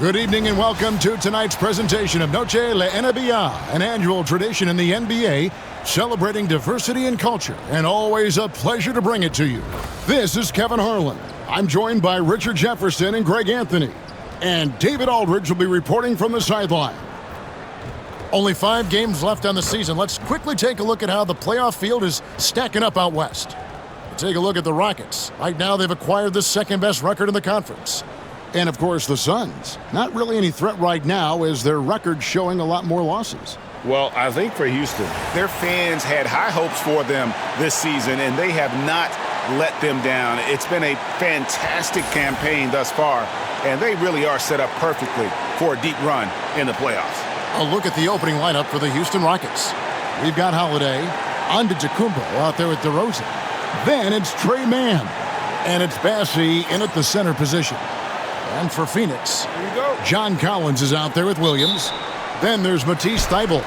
Good evening and welcome to tonight's presentation of Noche la IGNBA, an annual tradition in the NBA celebrating diversity and culture, and always a pleasure to bring it to you. This is Kevin Harlan. I'm joined by Richard Jefferson and Greg Anthony, and David Aldridge will be reporting from the sideline. Only 5 games left on the season. Let's quickly take a look at how the playoff field is stacking up out west. Take a look at the Rockets. Right now they've acquired the second-best record in the conference. And, of course, the Suns. Not really any threat right now as their record showing a lot more losses. Well, I think for Houston, their fans had high hopes for them this season, and they have not let them down. It's been a fantastic campaign thus far, and they really are set up perfectly for a deep run in the playoffs. A look at the opening lineup for the Houston Rockets. We've got Holiday, Antetokounmpo out there with DeRozan. Then it's Trey Mann, and it's Bassey in at the center position. And for Phoenix, John Collins is out there with Williams. Then there's Matisse Thybulle.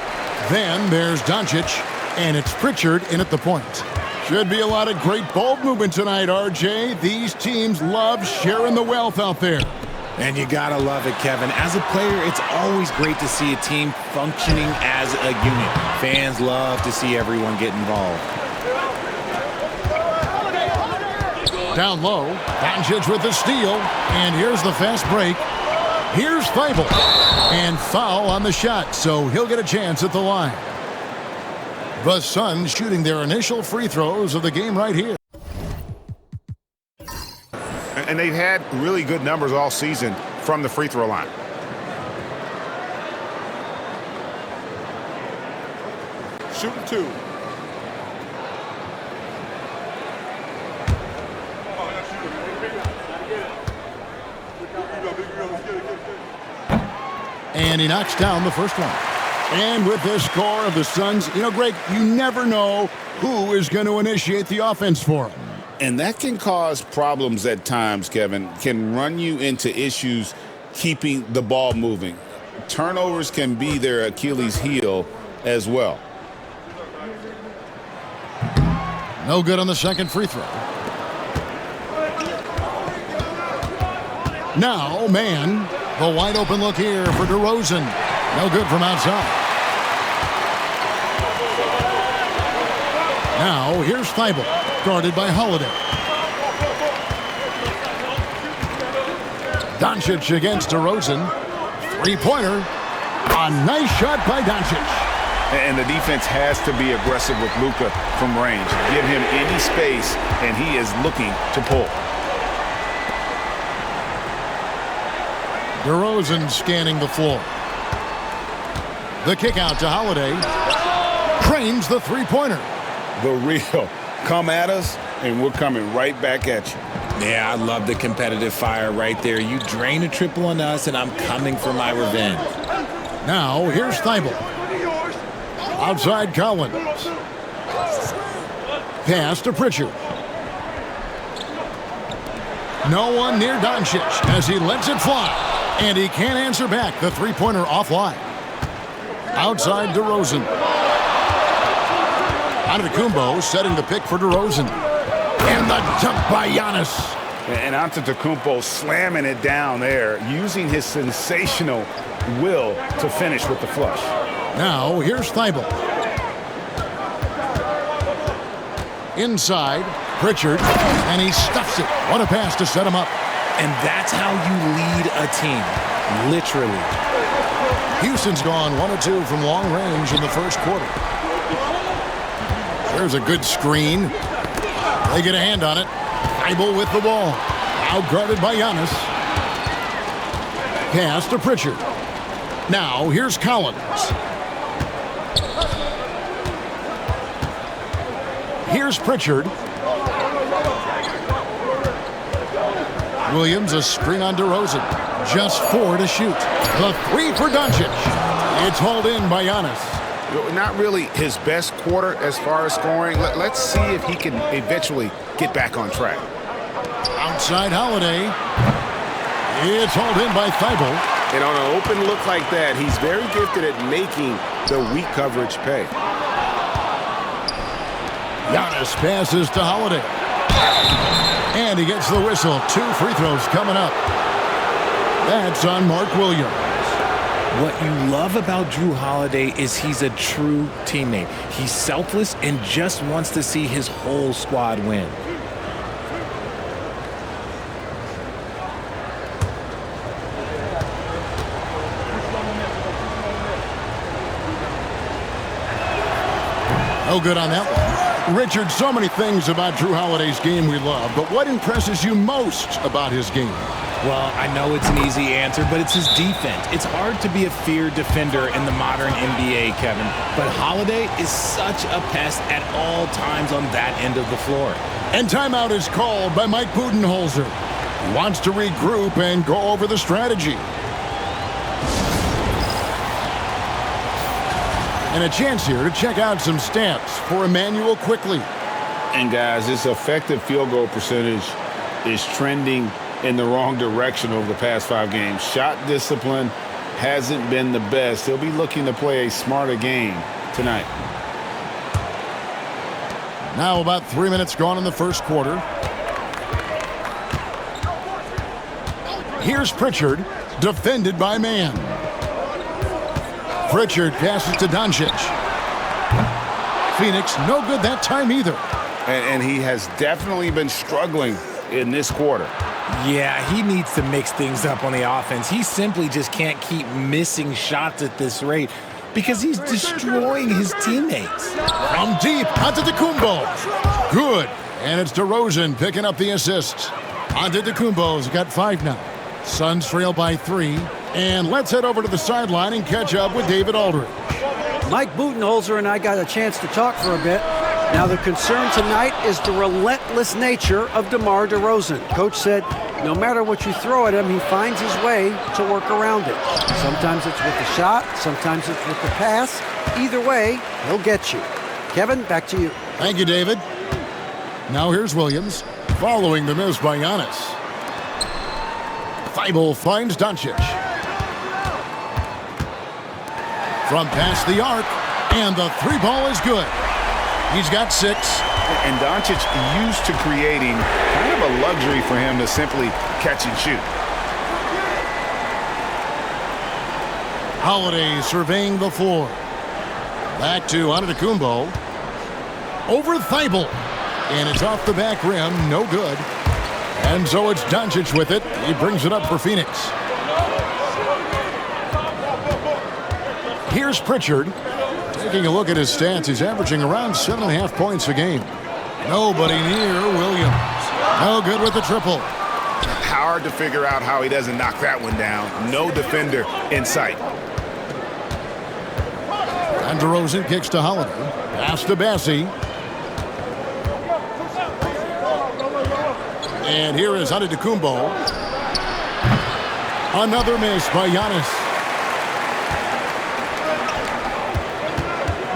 Then there's Doncic. And it's Pritchard in at the point. Should be a lot of great ball movement tonight, RJ. These teams love sharing the wealth out there. And you gotta love it, Kevin. As a player, it's always great to see a team functioning as a unit. Fans love to see everyone get involved. Down low, Doncic with the steal, and here's the fast break. Here's Thybulle, and foul on the shot, so he'll get a chance at the line. The Suns shooting their initial free throws of the game right here. And they've had really good numbers all season from the free throw line. Shooting 2. And he knocks down the first one. And with this score of the Suns, Greg, you never know who is going to initiate the offense for them. And that can cause problems at times, Kevin. Can run you into issues keeping the ball moving. Turnovers can be their Achilles heel as well. No good on the second free throw. Now, Mann. The wide open look here for DeRozan. No good from outside. Now, here's Thybulle, guarded by Holiday. Doncic against DeRozan. Three-pointer. A nice shot by Doncic. And the defense has to be aggressive with Luka from range. Give him any space, and he is looking to pull. DeRozan scanning the floor. The kick out to Holiday. Trains the three-pointer. The real come at us, and we're coming right back at you. Yeah, I love the competitive fire right there. You drain a triple on us, and I'm coming for my revenge. Now, here's Thybulle. Outside Collins. Pass to Pritchard. No one near Doncic as he lets it fly. And he can't answer back. The three-pointer offline. Outside DeRozan. Antetokounmpo setting the pick for DeRozan. And the dunk by Giannis. And Antetokounmpo slamming it down there, using his sensational will to finish with the flush. Now, here's Thybulle. Inside, Pritchard, and he stuffs it. What a pass to set him up. And that's how you lead a team, literally. Houston's gone 1 of 2 from long range in the first quarter. There's a good screen. They get a hand on it. Thybulle with the ball. Out guarded by Giannis. Pass to Pritchard. Now here's Collins. Here's Pritchard. Williams, a screen on DeRozan. Just 4 to shoot. The 3 for Doncic. It's hauled in by Giannis. Not really his best quarter as far as scoring. Let's see if he can eventually get back on track. Outside Holiday. It's hauled in by Thibault. And on an open look like that, he's very gifted at making the weak coverage pay. Giannis passes to Holiday. And he gets the whistle. 2 free throws coming up. That's on Mark Williams. What you love about Drew Holiday is he's a true teammate. He's selfless and just wants to see his whole squad win. No good on that one. Richard, so many things about Drew Holiday's game we love, but what impresses you most about his game? Well, I know it's an easy answer, but it's his defense. It's hard to be a feared defender in the modern NBA, Kevin. But Holiday is such a pest at all times on that end of the floor. And timeout is called by Mike Budenholzer. He wants to regroup and go over the strategy. And a chance here to check out some stats for Emmanuel quickly. And guys, his effective field goal percentage is trending in the wrong direction over the past 5 games. Shot discipline hasn't been the best. He'll be looking to play a smarter game tonight. Now about 3 minutes gone in the first quarter. Here's Pritchard, defended by Mann. Pritchard passes to Doncic. Phoenix, no good that time either. And he has definitely been struggling in this quarter. Yeah, he needs to mix things up on the offense. He simply just can't keep missing shots at this rate because he's destroying his teammates. From deep, Antetokounmpo. Good. And it's DeRozan picking up the assists. Antetokounmpo's got 5 now. Suns trail by 3. And let's head over to the sideline and catch up with David Aldridge. Mike Budenholzer and I got a chance to talk for a bit. Now the concern tonight is the relentless nature of DeMar DeRozan. Coach said no matter what you throw at him, he finds his way to work around it. Sometimes it's with the shot, sometimes it's with the pass. Either way, he'll get you. Kevin, back to you. Thank you, David. Now here's Williams, following the miss by Giannis. Thibault finds Doncic. From past the arc, and the 3-ball is good. He's got 6. And Doncic used to creating kind of a luxury for him to simply catch and shoot. Holiday surveying the floor. Back to Antetokounmpo. Over Thibault. And it's off the back rim, no good. And so it's Doncic with it. He brings it up for Phoenix. Here's Pritchard. Taking a look at his stats, he's averaging around 7.5 points a game. Nobody near Williams. No good with the triple. Hard to figure out how he doesn't knock that one down. No defender in sight. And DeRozan kicks to Holiday. Pass to Bassie. And here is Antetokounmpo. Another miss by Giannis.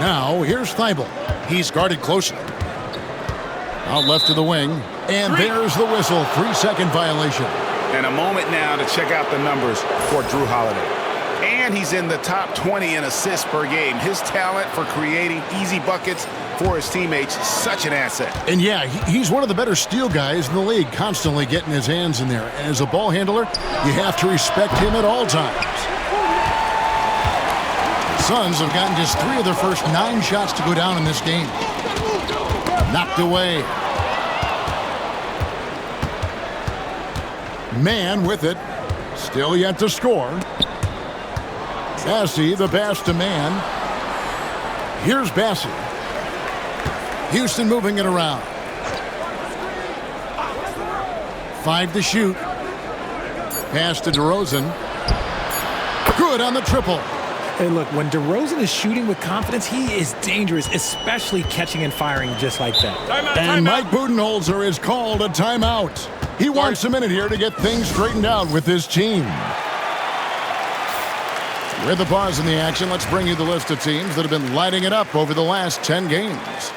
Now, here's Thibault. He's guarded closely. Out left to the wing. And there's the whistle. 3-second violation. And a moment now to check out the numbers for Drew Holiday. And he's in the top 20 in assists per game. His talent for creating easy buckets for his teammates, such an asset. And yeah, he's one of the better steal guys in the league, constantly getting his hands in there. And as a ball handler, you have to respect him at all times. Suns have gotten just 3 of their first 9 shots to go down in this game. Knocked away. Mann with it. Still yet to score. Bassie, the pass to Mann. Here's Bassie. Houston moving it around. 5 to shoot. Pass to DeRozan. Good on the triple. Hey, look, when DeRozan is shooting with confidence, he is dangerous, especially catching and firing just like that. And Mike Budenholzer is called a timeout. He wants a minute here to get things straightened out with his team. With the pause in the action, let's bring you the list of teams that have been lighting it up over the last 10 games.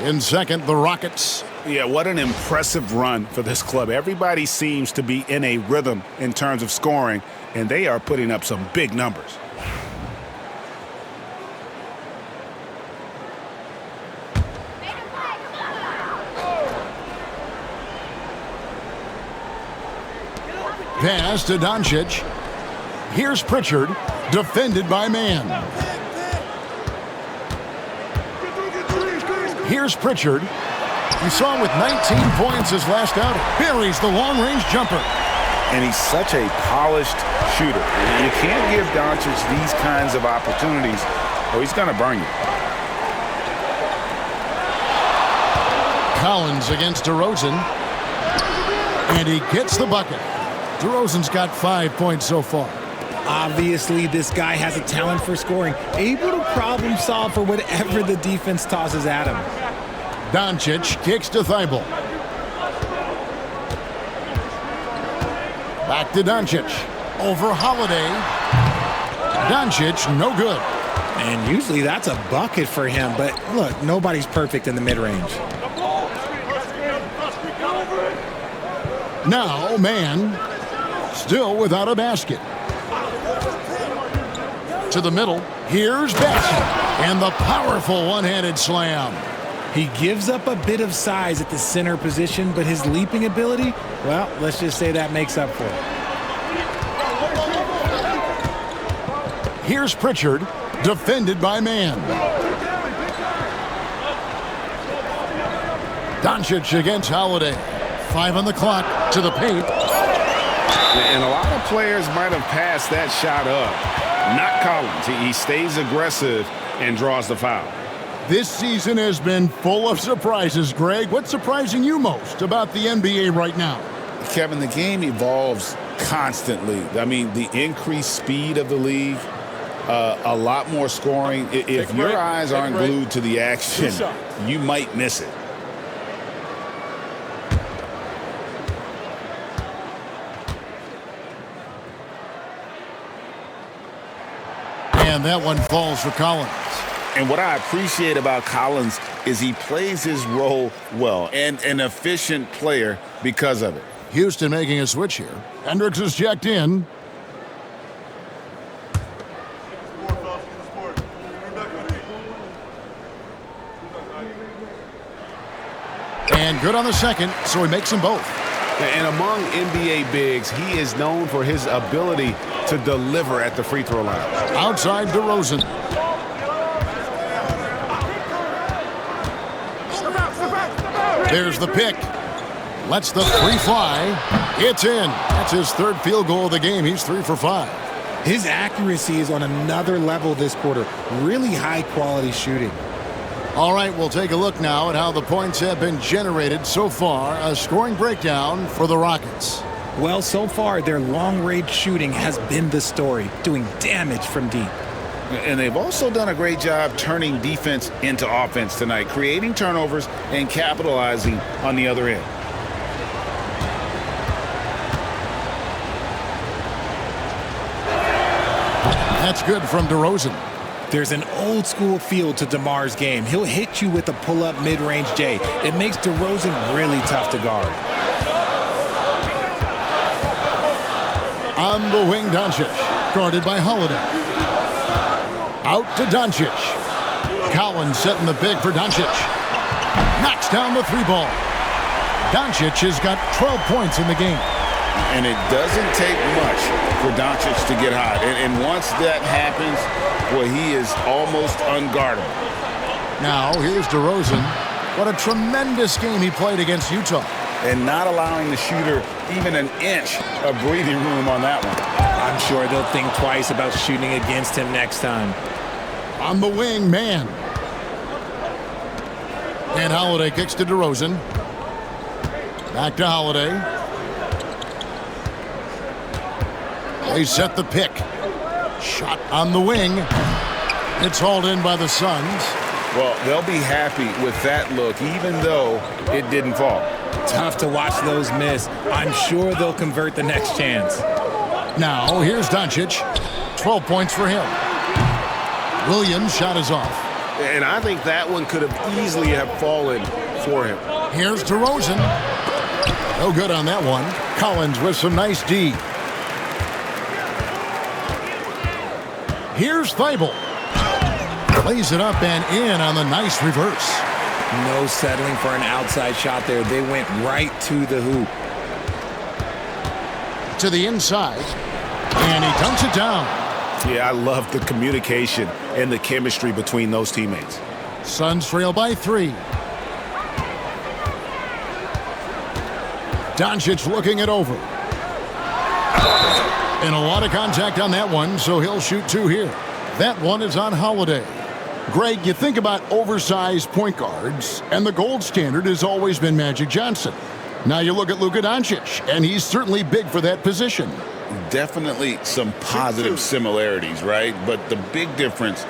In second, the Rockets. Yeah, what an impressive run for this club. Everybody seems to be in a rhythm in terms of scoring, and they are putting up some big numbers. Pass to Doncic. Here's Pritchard, defended by Mann. Here's Pritchard. We saw him with 19 points his last outing. Buries the long-range jumper. And he's such a polished shooter. You can't give Doncic these kinds of opportunities, or he's going to burn you. Collins against DeRozan. And he gets the bucket. DeRozan's got 5 points so far. Obviously, this guy has a talent for scoring, able to problem solve for whatever the defense tosses at him. Doncic kicks to Thibault. Back to Doncic. Over Holiday. Doncic, no good. And usually that's a bucket for him, but look, nobody's perfect in the mid-range. Now, Mann, still without a basket. To the middle, here's Batson, and the powerful one-handed slam. He gives up a bit of size at the center position, but his leaping ability, well, let's just say that makes up for it. Here's Pritchard, defended by Mann. Doncic against Holiday. 5 on the clock, to the paint. And a lot of players might have passed that shot up. Not Collins. He stays aggressive and draws the foul. This season has been full of surprises, Greg. What's surprising you most about the NBA right now? Kevin, the game evolves constantly. I mean, the increased speed of the league, a lot more scoring. If your eyes aren't glued to the action, you might miss it. And that one falls for Collins. And what I appreciate about Collins is he plays his role well, and an efficient player because of it. Houston making a switch here. Hendricks is checked in. And good on the second, so he makes them both. And among NBA bigs, he is known for his ability to deliver at the free throw line. Outside DeRozan. There's the pick. Lets the three fly. It's in. That's his third field goal of the game. He's 3 for 5. His accuracy is on another level this quarter. Really high-quality shooting. All right, we'll take a look now at how the points have been generated so far. A scoring breakdown for the Rockets. Well, so far, their long-range shooting has been the story, doing damage from deep. And they've also done a great job turning defense into offense tonight, creating turnovers and capitalizing on the other end. That's good from DeRozan. There's an old-school feel to DeMar's game. He'll hit you with a pull-up mid-range J. It makes DeRozan really tough to guard. On the wing, Doncic, guarded by Holiday. Out to Doncic. Collins setting the big for Doncic. Knocks down the three ball. Doncic has got 12 points in the game. And it doesn't take much for Doncic to get hot. And once that happens, well, he is almost unguardable. Now, here's DeRozan. What a tremendous game he played against Utah. And not allowing the shooter even an inch of breathing room on that one. I'm sure they'll think twice about shooting against him next time. On the wing, Mann. And Holiday kicks to DeRozan. Back to Holiday. They set the pick. Shot on the wing. It's hauled in by the Suns. Well, they'll be happy with that look, even though it didn't fall. Tough to watch those miss. I'm sure they'll convert the next chance. Now, here's Doncic. 12 points for him. Williams' shot is off. And I think that one could have easily have fallen for him. Here's DeRozan. No good on that one. Collins with some nice D. Here's Thibault. Plays it up and in on the nice reverse. No settling for an outside shot there. They went right to the hoop. To the inside. And he dunks it down. Yeah, I love the communication and the chemistry between those teammates. Suns trail by 3. Doncic looking it over. And a lot of contact on that one, so he'll shoot 2 here. That one is on Holiday. Greg, you think about oversized point guards, and the gold standard has always been Magic Johnson. Now you look at Luka Doncic, and he's certainly big for that position. Definitely some positive similarities, right? But the big difference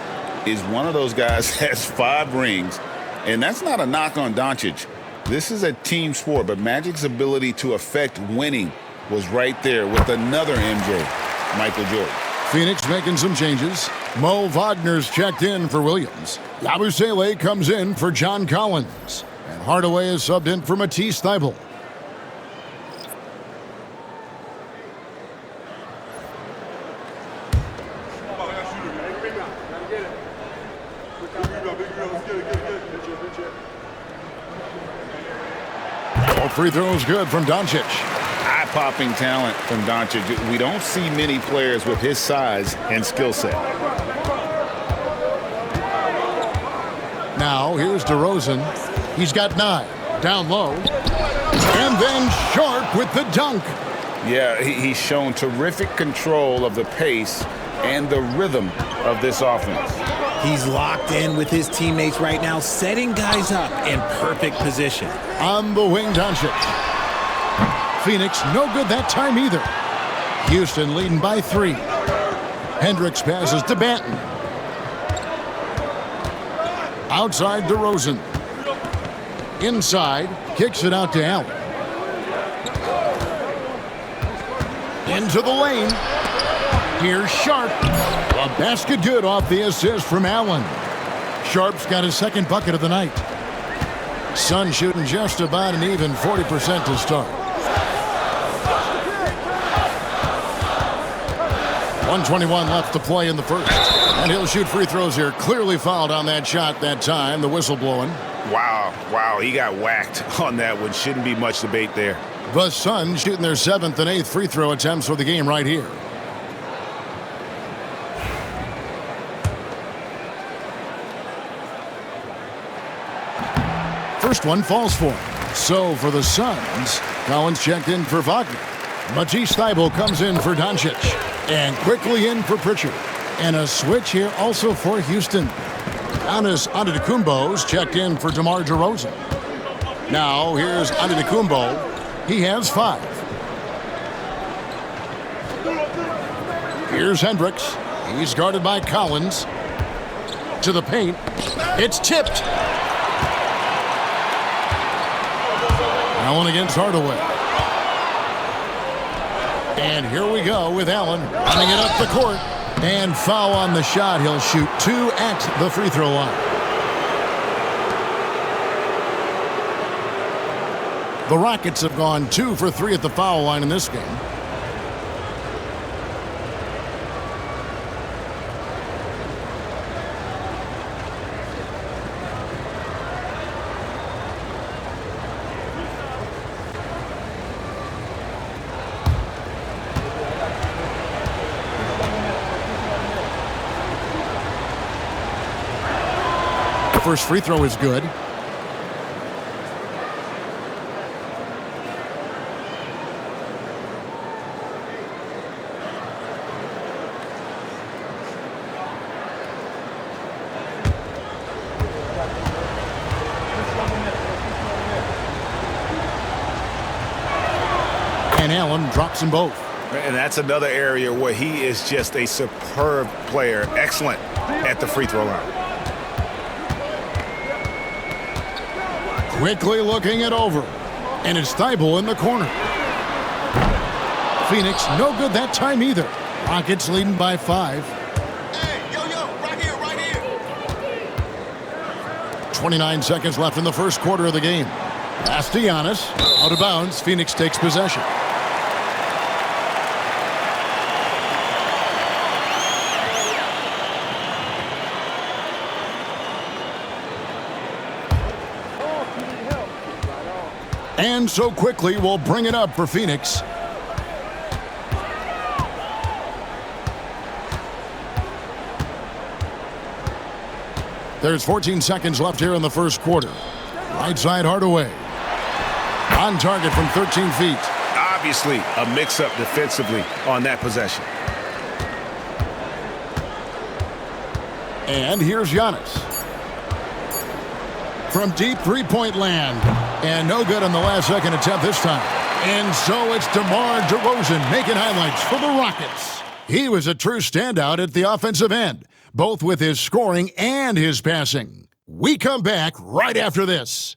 is one of those guys has 5 rings, and that's not a knock on Doncic. This is a team sport, but Magic's ability to affect winning was right there with another MJ, Michael Jordan. Phoenix making some changes. Mo Wagner's checked in for Williams. Yabusele comes in for John Collins. And Hardaway is subbed in for Matisse Thybulle. All free throws good from Doncic. Eye-popping talent from Doncic. We don't see many players with his size and skill set. Now, here's DeRozan. He's got 9. Down low. And then Sharp with the dunk. Yeah, he's shown terrific control of the pace and the rhythm of this offense. He's locked in with his teammates right now, setting guys up in perfect position. On the wing, Doncic. Phoenix, no good that time either. Houston leading by 3. Hendricks passes to Banton. Outside DeRozan. Inside, kicks it out to Allen. Into the lane. Here's Sharp. A basket good off the assist from Allen. Sharp's got his second bucket of the night. Suns shooting just about an even 40% to start. 1:21 left to play in the first. And he'll shoot free throws here. Clearly fouled on that shot that time. The whistle blowing. Wow, he got whacked on that one. Shouldn't be much debate there. The Suns shooting their 7th and 8th free throw attempts for the game right here. First one falls for him. So for the Suns, Collins checked in for Wagner. Matisse Thybulle comes in for Doncic. And quickly in for Pritchard. And a switch here also for Houston. Giannis Antetokounmpo's checked in for DeMar DeRozan. Now here's Antetokounmpo. He has 5. Here's Hendricks. He's guarded by Collins. To the paint. It's tipped. Allen against Hardaway. And here we go with Allen running it up the court. And foul on the shot. He'll shoot 2 at the free throw line. The Rockets have gone 2 for 3 at the foul line in this game. First free throw is good. And Allen drops them both. And that's another area where he is just a superb player. Excellent at the free throw line. Quickly looking it over. And it's Thybulle in the corner. Phoenix, no good that time either. Rockets leading by 5. Hey, yo, right here, right here. 29 seconds left in the first quarter of the game. Pass to Giannis. Out of bounds. Phoenix takes possession. And so quickly, we'll bring it up for Phoenix. There's 14 seconds left here in the first quarter. Right side Hardaway. On target from 13 feet. Obviously, a mix-up defensively on that possession. And here's Giannis. From deep three-point land. And no good on the last second attempt this time. And so it's DeMar DeRozan making highlights for the Rockets. He was a true standout at the offensive end, both with his scoring and his passing. We come back right after this.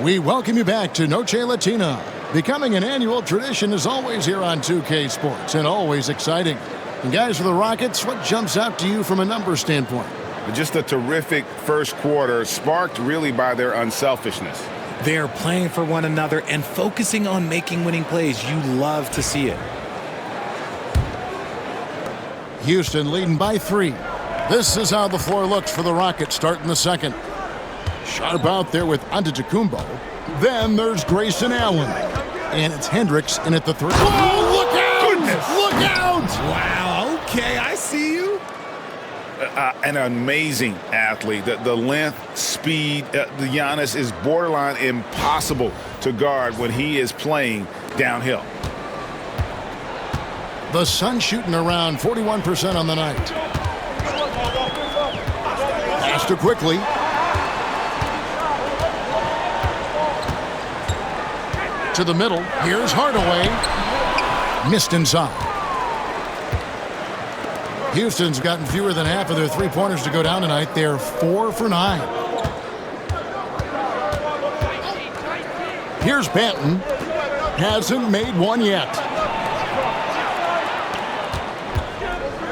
We welcome you back to Noche Latina. Becoming an annual tradition is always here on 2K Sports and always exciting. And guys, for the Rockets, what jumps out to you from a numbers standpoint? Just a terrific first quarter, sparked really by their unselfishness. They're playing for one another and focusing on making winning plays. You love to see it. Houston leading by 3. This is how the floor looks for the Rockets starting the second. Sharp out there with Antetokounmpo. Then there's Grayson Allen. And it's Hendricks in at the 3. Oh, look out! Goodness. Look out! Wow, okay, I see you. An amazing athlete. The length, speed, the Giannis is borderline impossible to guard when he is playing downhill. The Suns shooting around 41% on the night. Pass to quickly. To the middle. Here's Hardaway. Missed inside. Houston's gotten fewer than half of their three-pointers to go down tonight. They're 4 for 9. Here's Banton. Hasn't made one yet.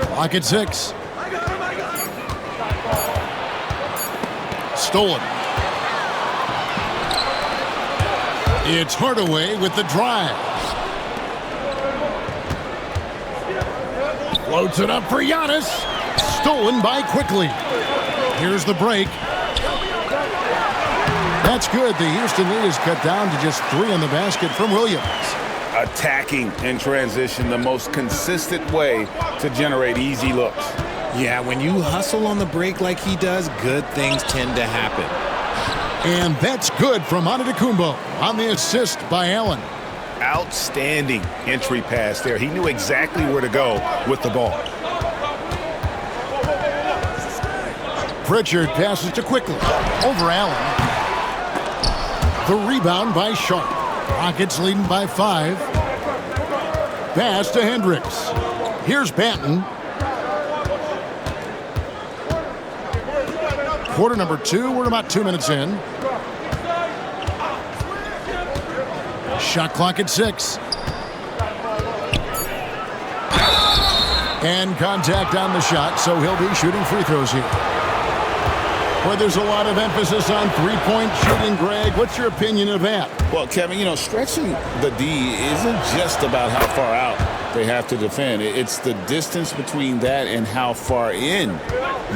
Clock at 6. Stolen. It's Hardaway with the drive. Floats it up for Giannis. Stolen by Quickly. Here's the break. That's good. The Houston lead is cut down to just 3 on the basket from Williams. Attacking in transition, the most consistent way to generate easy looks. Yeah, when you hustle on the break like he does, good things tend to happen. And that's good from Antetokounmpo on the assist by Allen. Outstanding entry pass there. He knew exactly where to go with the ball. Pritchard passes to Quickly. Over Allen. The rebound by Sharp. Rockets leading by 5. Pass to Hendricks. Here's Banton. Quarter number 2. We're about 2 minutes in. Shot clock at 6. And contact on the shot, so he'll be shooting free throws here. Where there's a lot of emphasis on three-point shooting, Greg. What's your opinion of that? Well, Kevin, stretching the D isn't just about how far out they have to defend. It's the distance between that and how far in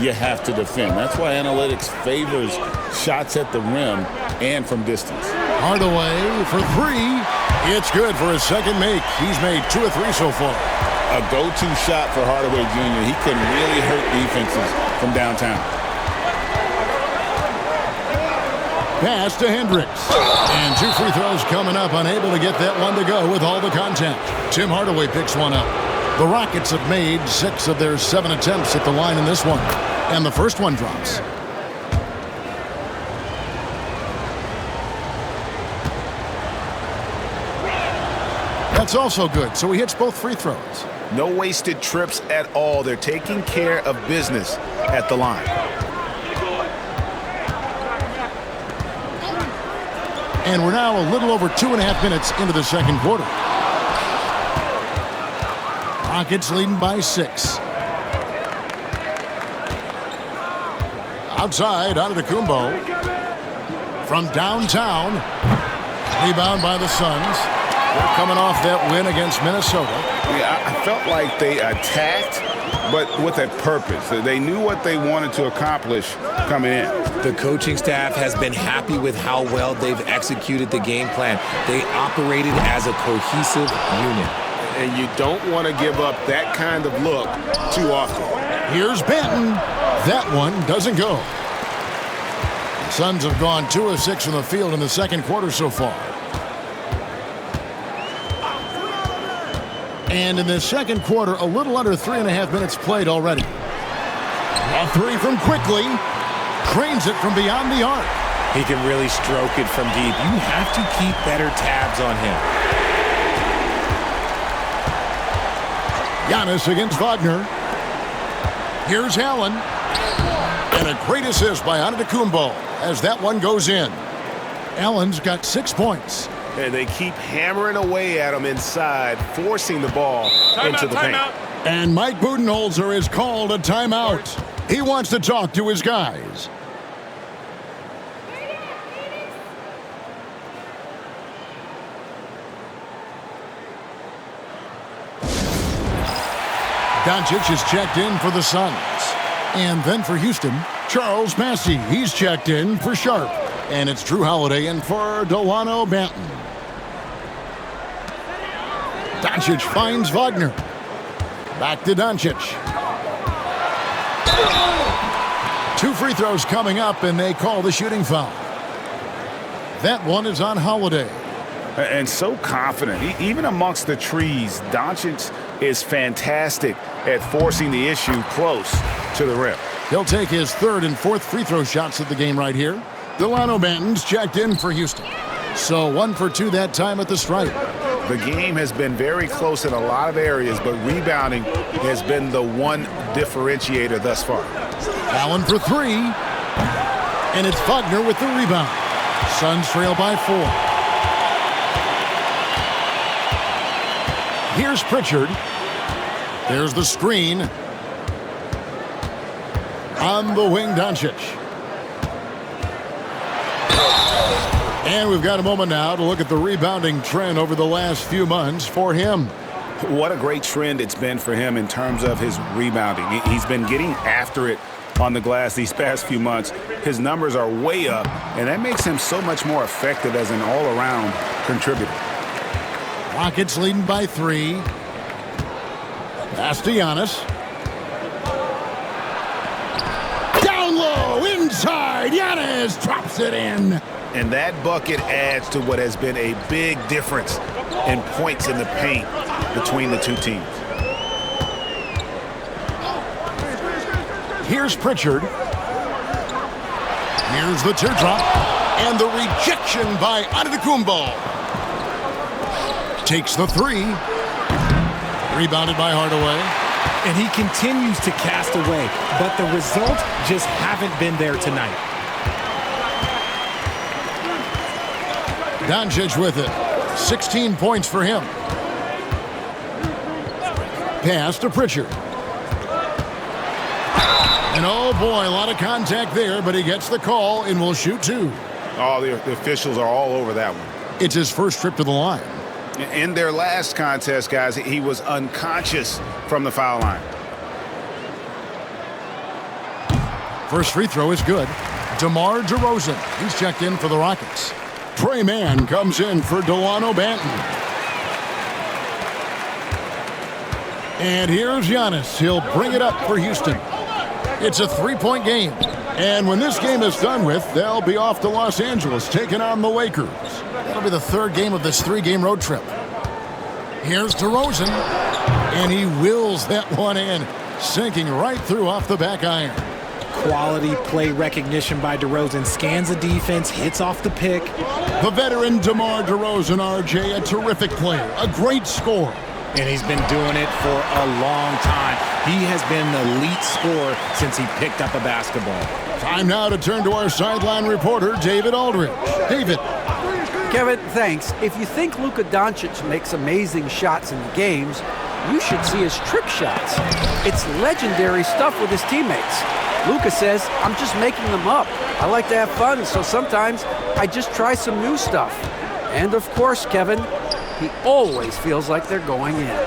you have to defend. That's why analytics favors shots at the rim and from distance. Hardaway for 3. It's good for his second make. He's made 2 of 3 so far. A go-to shot for Hardaway Jr. He can really hurt defenses from downtown. Pass to Hendricks. And 2 free throws coming up. Unable to get that one to go with all the contact. Tim Hardaway picks one up. The Rockets have made 6 of their 7 attempts at the line in this one. And the first one drops. That's also good. So he hits both free throws. No wasted trips at all. They're taking care of business at the line. And we're now a little over 2.5 minutes into the second quarter. Rockets leading by 6. Outside, Antetokounmpo. From downtown. Rebound by the Suns. They're coming off that win against Minnesota. Yeah, I felt like they attacked, but with a purpose. They knew what they wanted to accomplish coming in. The coaching staff has been happy with how well they've executed the game plan. They operated as a cohesive unit. And you don't want to give up that kind of look too often. Here's Benton. That one doesn't go. The Suns have gone 2 of 6 from the field in the second quarter so far. And in the second quarter, a little under 3.5 minutes played already. A three from Quickly. Cranes it from beyond the arc. He can really stroke it from deep. You have to keep better tabs on him. Giannis against Wagner. Here's Allen. And a great assist by Antetokounmpo as that one goes in. Allen's got 6 points. And they keep hammering away at him inside, forcing the ball into the paint. And Mike Budenholzer is called a timeout. He wants to talk to his guys. Doncic is checked in for the Suns. And then for Houston, Charles Massey. He's checked in for Sharp. And it's Drew Holiday in for Delano Banton. Doncic finds Wagner. Back to Doncic. 2 free throws coming up, and they call the shooting foul. That one is on Holiday. And so confident. Even amongst the trees, Doncic is fantastic at forcing the issue close to the rim. He'll take his 3rd and 4th free throw shots of the game right here. Delano Banton's checked in for Houston. So 1 for 2 that time at the stripe. The game has been very close in a lot of areas, but rebounding has been the one differentiator thus far. Allen for 3. And it's Wagner with the rebound. Suns trail by 4. Here's Pritchard. There's the screen. On the wing, Doncic. And we've got a moment now to look at the rebounding trend over the last few months for him. What a great trend it's been for him in terms of his rebounding. He's been getting after it on the glass these past few months. His numbers are way up, and that makes him so much more effective as an all-around contributor. Rockets leading by 3. Pass to Giannis. Down low, inside. Giannis drops it in. And that bucket adds to what has been a big difference in points in the paint between the two teams. Here's Pritchard. Here's the teardrop. And the rejection by Antetokounmpo. Takes the 3. Rebounded by Hardaway. And he continues to cast away, but the results just haven't been there tonight. Doncic with it. 16 points for him. Pass to Pritchard. And oh boy, a lot of contact there, but he gets the call and will shoot 2. Oh, the officials are all over that one. It's his first trip to the line. In their last contest, guys, he was unconscious from the foul line. First free throw is good. DeMar DeRozan, he's checked in for the Rockets. Trey Mann comes in for Delano Banton. And here's Giannis. He'll bring it up for Houston. It's a 3-point game. And when this game is done with, they'll be off to Los Angeles, taking on the Lakers. That'll be the 3rd game of this 3-game road trip. Here's DeRozan. And he wills that one in, sinking right through off the back iron. Quality play recognition by DeRozan. Scans the defense, hits off the pick. The veteran DeMar DeRozan, RJ, a terrific player, a great scorer. And he's been doing it for a long time. He has been an elite scorer since he picked up a basketball. Time now to turn to our sideline reporter, David Aldridge. David. Kevin, thanks. If you think Luka Doncic makes amazing shots in the games, you should see his trick shots. It's legendary stuff with his teammates. Luka says, I'm just making them up. I like to have fun, so sometimes I just try some new stuff. And of course, Kevin, he always feels like they're going in.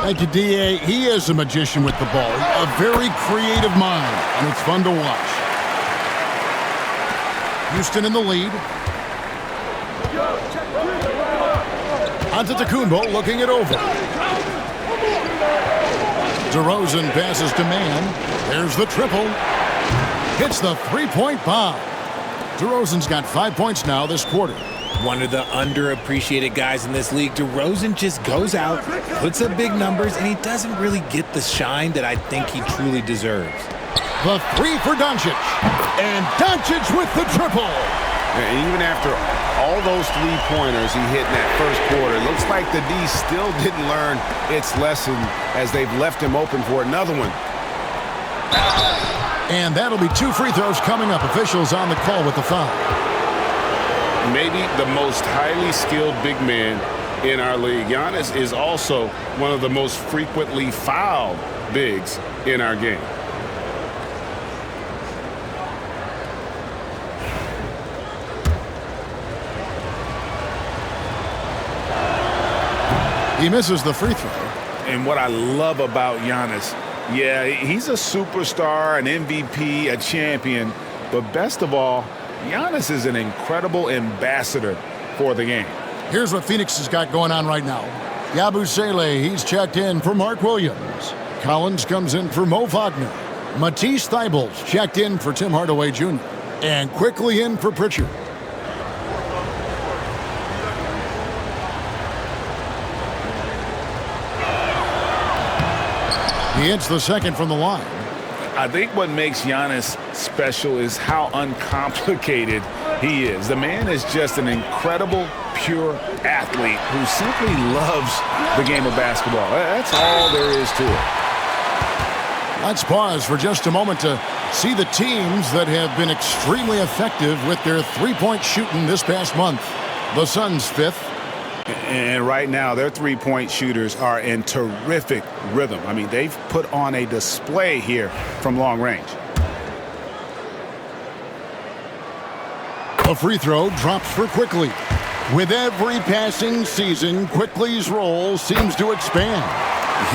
Thank you, D.A. He is a magician with the ball. A very creative mind, and it's fun to watch. Houston in the lead. Antetokounmpo looking it over. DeRozan passes to Mann. There's the triple. Hits the three-point bomb. DeRozan's got 5 points now this quarter. One of the underappreciated guys in this league. DeRozan just goes out, puts up big numbers, and he doesn't really get the shine that I think he truly deserves. The three for Doncic. And Doncic with the triple. And even after all those three-pointers he hit in that first quarter, it looks like the D still didn't learn its lesson as they've left him open for another one. And that'll be 2 free throws coming up. Officials on the call with the foul. Maybe the most highly skilled big man in our league. Giannis is also one of the most frequently fouled bigs in our game. He misses the free throw. And what I love about Giannis, yeah, he's a superstar, an MVP, a champion, but best of all, Giannis is an incredible ambassador for the game. Here's what Phoenix has got going on right now. Yabusele, he's checked in for Mark Williams. Collins comes in for Mo Wagner. Matisse Thybulle's checked in for Tim Hardaway Jr. And quickly in for Pritchard. He hits the second from the line. I think what makes Giannis special is how uncomplicated he is. The man is just an incredible, pure athlete who simply loves the game of basketball. That's all there is to it. Let's pause for just a moment to see the teams that have been extremely effective with their three-point shooting this past month. The Suns 5th. And right now, their three-point shooters are in terrific rhythm. I mean, they've put on a display here from long range. A free throw drops for Quickly. With every passing season, Quickly's role seems to expand.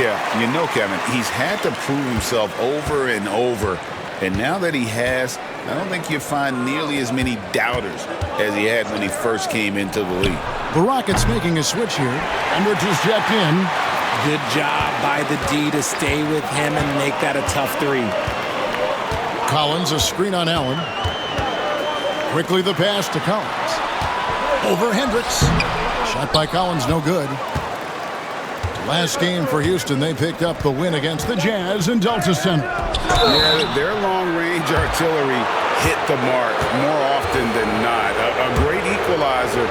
Yeah, you know, Kevin, he's had to prove himself over and over. And now that he has, I don't think you'll find nearly as many doubters as he had when he first came into the league. The Rockets making a switch here. Hendricks is jacked in. Good job by the D to stay with him and make that a tough three. Collins, a screen on Allen. Quickly the pass to Collins. Over Hendricks. Shot by Collins, no good. Last game for Houston, they picked up the win against the Jazz in Delta Center. Yeah, their long-range artillery hit the mark more often than not. A great equalizer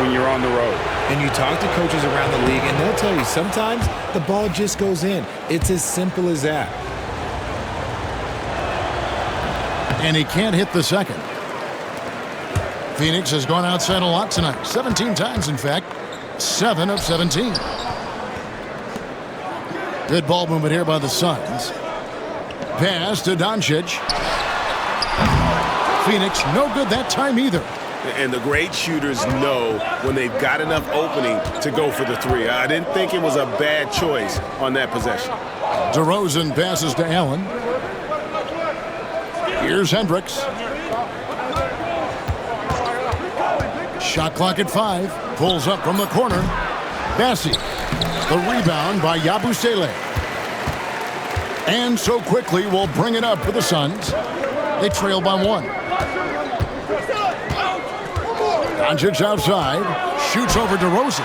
when you're on the road. And you talk to coaches around the league, and they'll tell you sometimes the ball just goes in. It's as simple as that. And he can't hit the second. Phoenix has gone outside a lot tonight. 17 times, in fact. 7 of 17. Good ball movement here by the Suns. Pass to Doncic. Phoenix, no good that time either. And the great shooters know when they've got enough opening to go for the three. I didn't think it was a bad choice on that possession. DeRozan passes to Allen. Here's Hendricks. Shot clock at 5. Pulls up from the corner. Bassi. The rebound by Yabusele. And so Quickly will bring it up for the Suns. They trail by 1. Doncic outside. Shoots over DeRozan.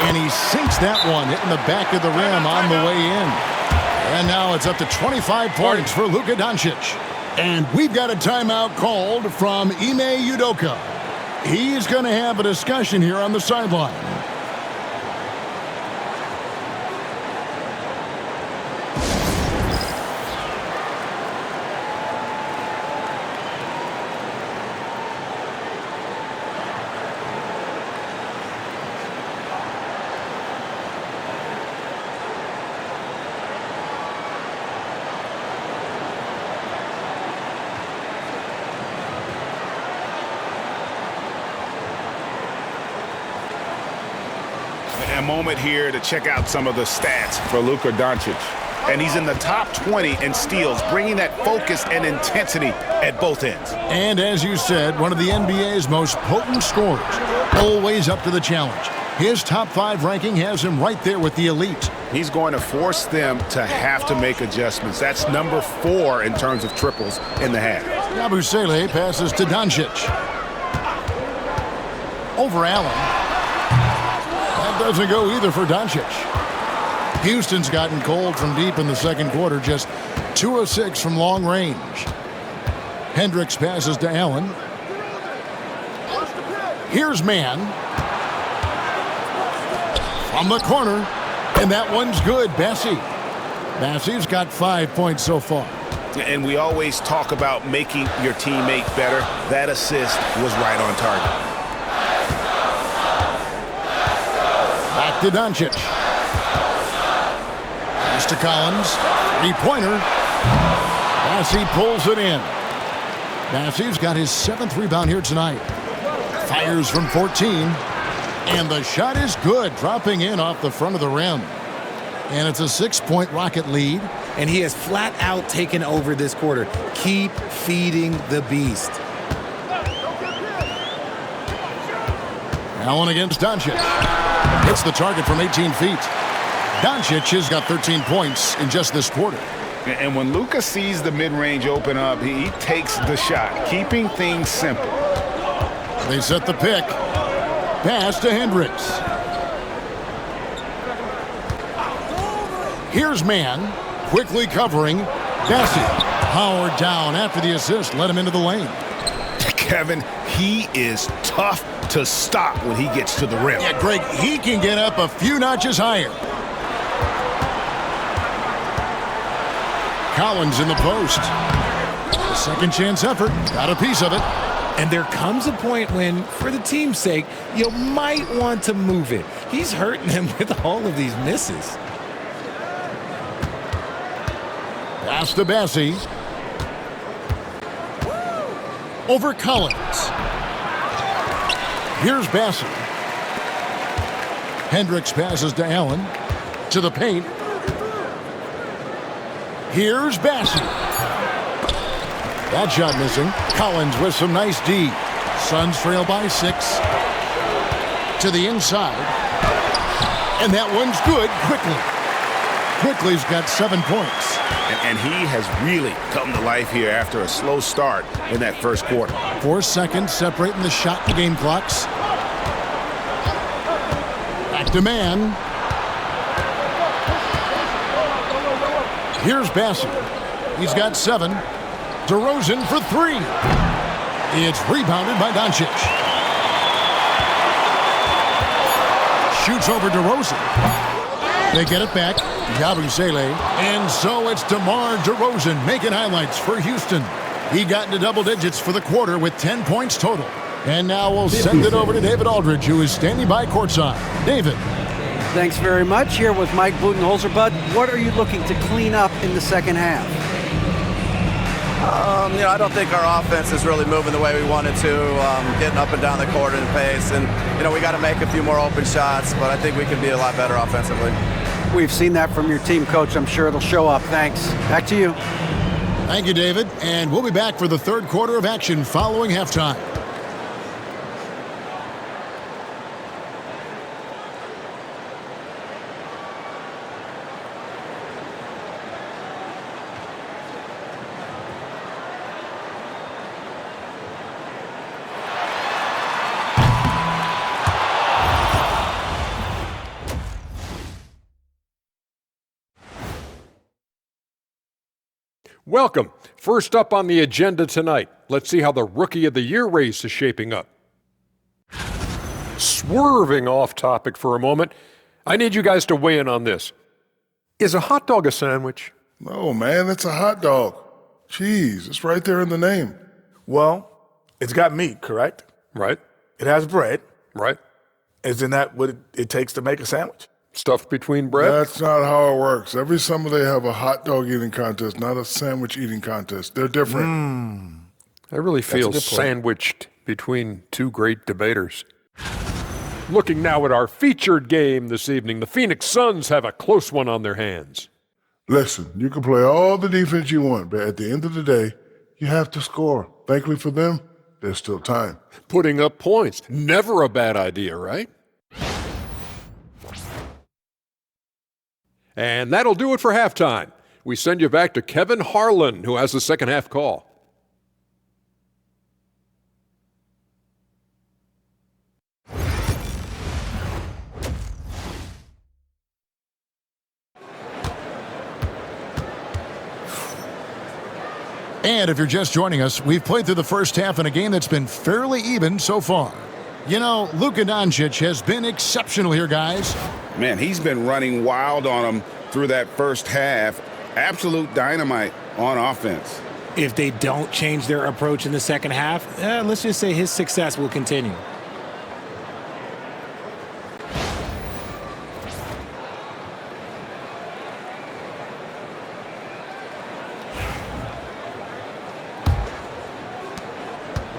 And he sinks that one, hitting the back of the rim on the way in. And now it's up to 25 points for Luka Doncic. And we've got a timeout called from Ime Udoka. He's going to have a discussion here on the sideline. A moment here to check out some of the stats for Luka Doncic. And he's in the top 20 in steals, bringing that focus and intensity at both ends. And as you said, one of the NBA's most potent scorers, always up to the challenge. His top 5 ranking has him right there with the elite. He's going to force them to have to make adjustments. That's number 4 in terms of triples in the half. Yabusele passes to Doncic. Over Allen. That doesn't go either for Doncic. Houston's gotten cold from deep in the second quarter, just 2 of 6 from long range. Hendricks passes to Allen. Here's Mann. From the corner, and that one's good. Bassey's got 5 points so far. And we always talk about making your teammate better. That assist was right on target. Back to Doncic. Pass to Collins. 3-pointer. Bassey pulls it in. Bassey's got his 7th rebound here tonight. Fires from 14. And the shot is good, dropping in off the front of the rim. And it's a 6-point Rocket lead. And he has flat out taken over this quarter. Keep feeding the beast. Allen against Doncic. Hits the target from 18 feet. Doncic has got 13 points in just this quarter. And when Luka sees the mid-range open up, he takes the shot, keeping things simple. They set the pick. Pass to Hendricks. Here's Mann, quickly covering. Bassey, powered down after the assist, led him into the lane. Kevin, he is tough to stop when he gets to the rim. Yeah, Greg, he can get up a few notches higher. Collins in the post. A second chance effort, got a piece of it. And there comes a point when, for the team's sake, you might want to move it. He's hurting them with all of these misses. Pass to Bassey. Over Collins. Here's Bassey. Hendricks passes to Allen. To the paint. Here's Bassey. That shot missing. Collins with some nice D. Suns trail by 6. To the inside. And that one's good. Quickly's got 7 points. And he has really come to life here after a slow start in that first quarter. 4 seconds separating the shot and game clocks. Back to Mann. Here's Bassey. He's got 7. DeRozan for 3. It's rebounded by Doncic. Shoots over DeRozan. They get it back. Yabusele. And so it's DeMar DeRozan making highlights for Houston. He got into double digits for the quarter with 10 points total. And now we'll send it over to David Aldridge, who is standing by courtside. David. Thanks very much. Here with Mike Budenholzer. Bud, what are you looking to clean up in the second half? I don't think our offense is really moving the way we wanted to, getting up and down the court in pace. And, we got to make a few more open shots, but I think we can be a lot better offensively. We've seen that from your team, Coach. I'm sure it'll show up. Thanks. Back to you. Thank you, David. And we'll be back for the third quarter of action following halftime. Welcome. First up on the agenda tonight, let's see how the Rookie of the Year race is shaping up. Swerving off topic for a moment, I need you guys to weigh in on this. Is a hot dog a sandwich? No, man, it's a hot dog. Cheese, it's right there in the name. Well, it's got meat, correct? Right. It has bread. Right. Isn't that what it takes to make a sandwich? Stuffed between bread? That's not how it works. Every summer they have a hot dog eating contest, not a sandwich eating contest. They're different. I really feel good point. sandwiched between two great debaters. Looking now at our featured game this evening, the Phoenix Suns have a close one on their hands. Listen, you can play all the defense you want, but at the end of the day, you have to score. Thankfully for them, there's still time. Putting up points, never a bad idea, right? And that'll do it for halftime. We send you back to Kevin Harlan, who has the second half call. And if you're just joining us, we've played through the first half in a game that's been fairly even so far. You know, Luka Doncic has been exceptional here, guys. Man, he's been running wild on them through that first half. Absolute dynamite on offense. If they don't change their approach in the second half, let's just say his success will continue.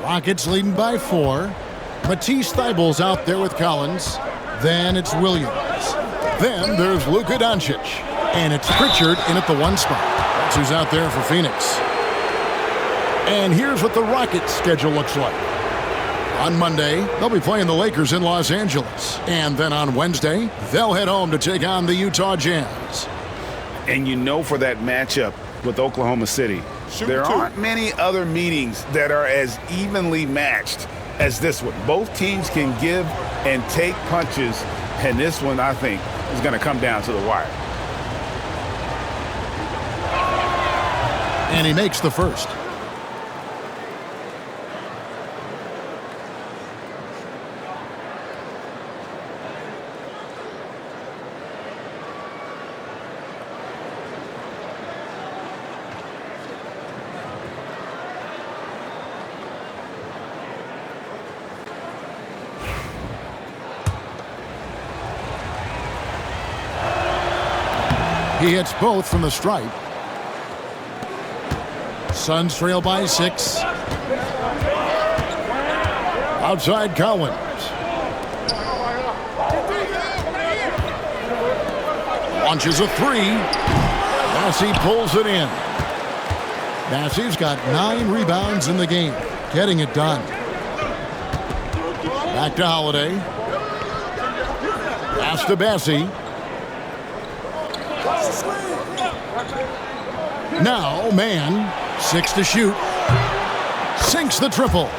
Rockets leading by 4. Matisse Thybulle's out there with Collins. Then it's Williams. Then there's Luka Doncic. And it's Pritchard in at the 1 spot. That's who's out there for Phoenix. And here's what the Rockets' schedule looks like. On Monday, they'll be playing the Lakers in Los Angeles. And then on Wednesday, they'll head home to take on the Utah Jazz. And you know, for that matchup with Oklahoma City, there aren't many other meetings that are as evenly matched as this one. Both teams can give and take punches, and this one, I think, is going to come down to the wire. And he makes the first. He hits both from the stripe. Suns trail by 6. Outside Collins. Launches a 3. Massey pulls it in. Massey's got 9 rebounds in the game, getting it done. Back to Holiday. Pass to Massey. Now, Mann, 6 to shoot. Sinks the triple.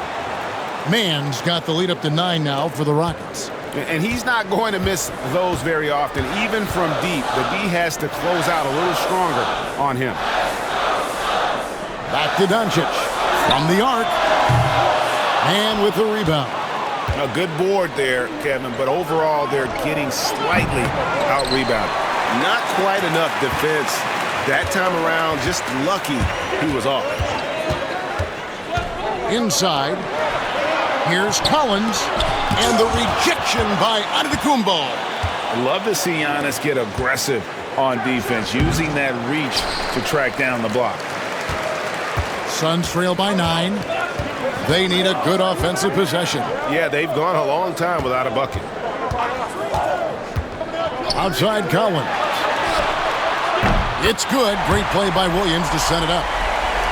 Mann's got the lead up to 9 now for the Rockets. And he's not going to miss those very often. Even from deep, the D has to close out a little stronger on him. Back to Doncic. From the arc. And with the rebound. A good board there, Kevin, but overall they're getting slightly out-rebounded. Not quite enough defense. That time around, just lucky he was off. Inside. Here's Collins. And the rejection by Antetokounmpo. Love to see Giannis get aggressive on defense, using that reach to track down the block. Suns trail by 9. They need a good offensive possession. Yeah, they've gone a long time without a bucket. Outside Collins. It's good. Great play by Williams to set it up.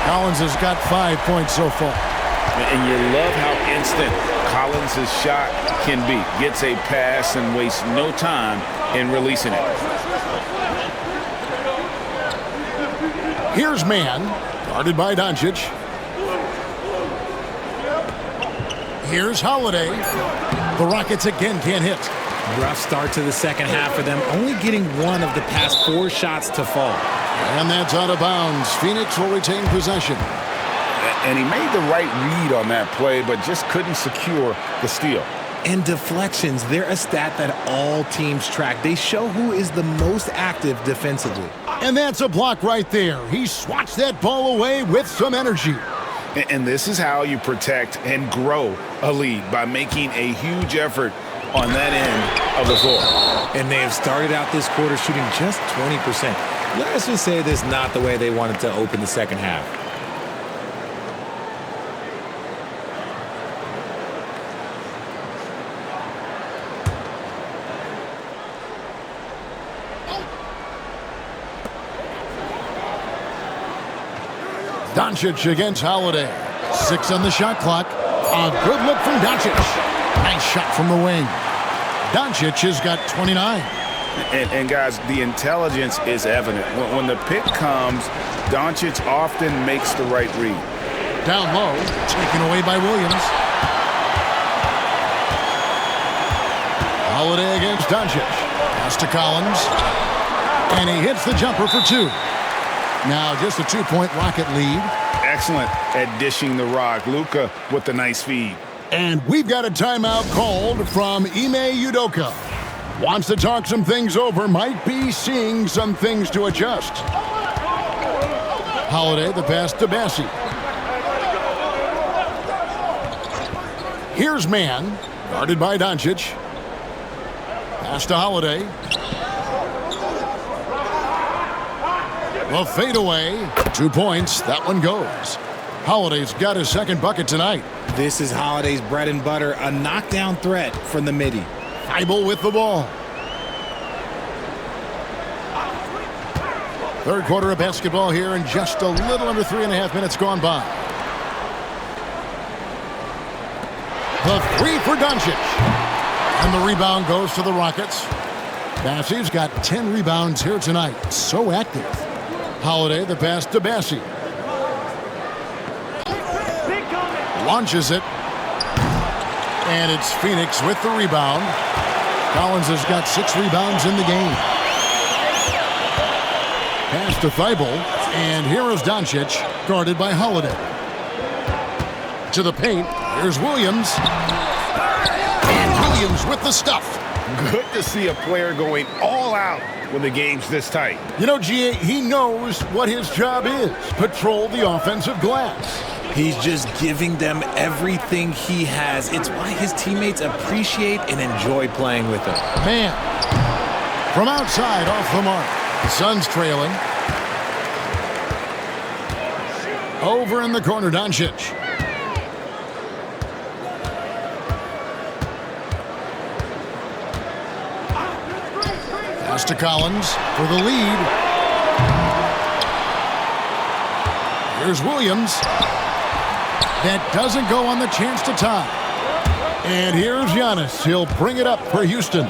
Collins has got 5 points so far. And you love how instant Collins' shot can be. Gets a pass and wastes no time in releasing it. Here's Mann, guarded by Doncic. Here's Holiday. The Rockets again can't hit. Rough start to the second half for them, only getting 1 of the past 4 shots to fall. And that's out of bounds. Phoenix will retain possession. And he made the right read on that play, but just couldn't secure the steal. And deflections, they're a stat that all teams track. They show who is the most active defensively. And that's a block right there. He swats that ball away with some energy. And this is how you protect and grow a lead, by making a huge effort on that end of the floor. And they have started out this quarter shooting just 20%. Let's just say this is not the way they wanted to open the second half. Doncic against Holiday. 6 on the shot clock. A good look from Doncic. Nice shot from the wing. Doncic has got 29. And guys, the intelligence is evident. When the pick comes, Doncic often makes the right read. Down low, taken away by Williams. Holiday against Doncic. Pass to Collins. And he hits the jumper for 2. Now just a 2-point Rocket lead. Excellent at dishing the rock. Luka with the nice feed. And we've got a timeout called from Ime Udoka. Wants to talk some things over. Might be seeing some things to adjust. Holiday, the pass to Bassi. Here's man, guarded by Doncic. Pass to Holiday. The fadeaway. 2 points. That one goes. Holiday's got his second bucket tonight. This is Holiday's bread and butter, a knockdown threat from the midi. Thibault with the ball. Third quarter of basketball here, and just a little under 3.5 minutes gone by. The 3 for Doncic. And the rebound goes to the Rockets. Bassi's got 10 rebounds here tonight. So active. Holiday, the pass to Bassi. Launches it. And it's Phoenix with the rebound. Collins has got 6 rebounds in the game. Pass to Thibault. And here is Doncic, guarded by Holiday. To the paint. Here's Williams. And Williams with the stuff. Good to see a player going all out when the game's this tight. You know, GA, he knows what his job is. Patrol the offensive glass. He's just giving them everything he has. It's why his teammates appreciate and enjoy playing with him. Man, from outside off the mark. The Suns trailing. Over in the corner, Doncic. Pass to Collins for the lead. Here's Williams. That doesn't go on the chance to tie. And here's Giannis. He'll bring it up for Houston.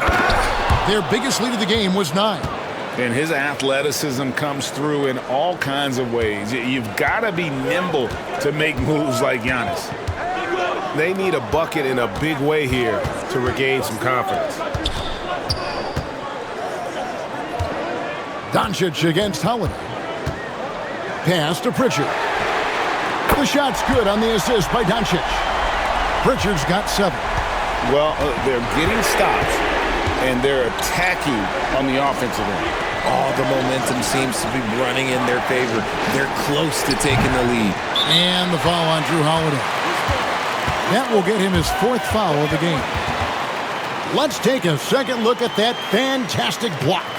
Their biggest lead of the game was 9. And his athleticism comes through in all kinds of ways. You've got to be nimble to make moves like Giannis. They need a bucket in a big way here to regain some confidence. Doncic against Holiday. Pass to Pritchard. The shot's good on the assist by Doncic. Pritchard's got 7. Well, they're getting stops, and they're attacking on the offensive end. All the momentum seems to be running in their favor. They're close to taking the lead. And the foul on Drew Holiday. That will get him his 4th foul of the game. Let's take a second look at that fantastic block.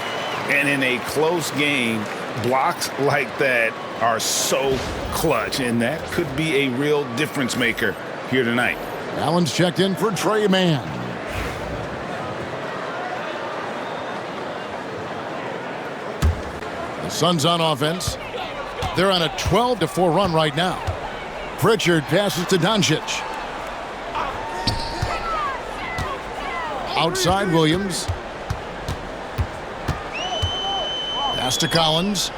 And in a close game, blocks like that are so clutch, and that could be a real difference maker here tonight. Allen's checked in for Trey Mann. The Suns on offense. They're on a 12-4 run right now. Pritchard passes to Doncic. Outside Williams. Pass to Collins.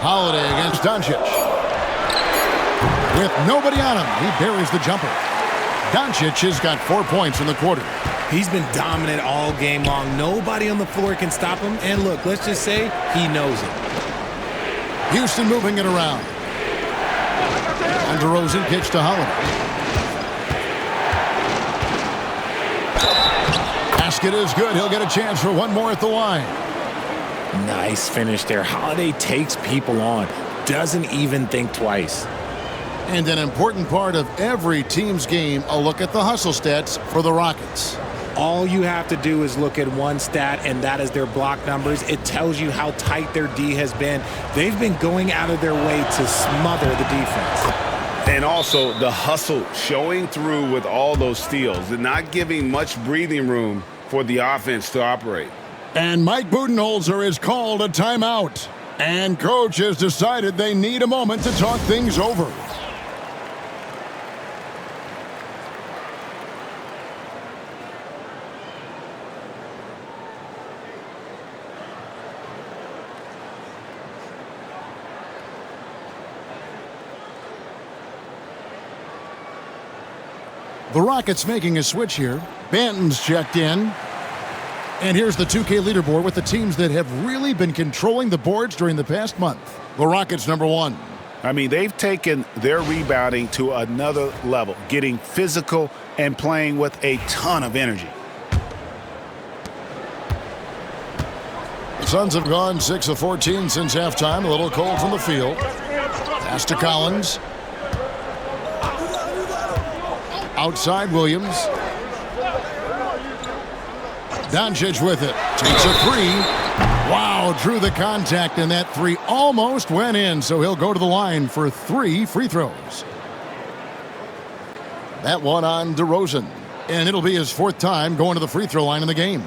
Holiday against Doncic. With nobody on him, he buries the jumper. Doncic has got 4 points in the quarter. He's been dominant all game long. Nobody on the floor can stop him. And look, let's just say he knows it. Houston moving it around. And DeRozan kicks to Holiday. Basket is good. He'll get a chance for one more at the line. Nice finish there. Holiday takes people on. Doesn't even think twice. And an important part of every team's game, a look at the hustle stats for the Rockets. All you have to do is look at one stat, and that is their block numbers. It tells you how tight their D has been. They've been going out of their way to smother the defense. And also the hustle showing through with all those steals and not giving much breathing room for the offense to operate. And Mike Budenholzer is called a timeout. And coach has decided they need a moment to talk things over. The Rockets making a switch here. Banton's checked in. And here's the 2K leaderboard with the teams that have really been controlling the boards during the past month. The Rockets #1. I mean, they've taken their rebounding to another level, getting physical and playing with a ton of energy. The Suns have gone 6 of 14 since halftime. A little cold from the field. Pass to Collins. Outside Williams. Doncic with it. Takes a three. Wow, drew the contact, and that three almost went in, so he'll go to the line for 3 free throws. That one on DeRozan, and it'll be his 4th time going to the free throw line in the game.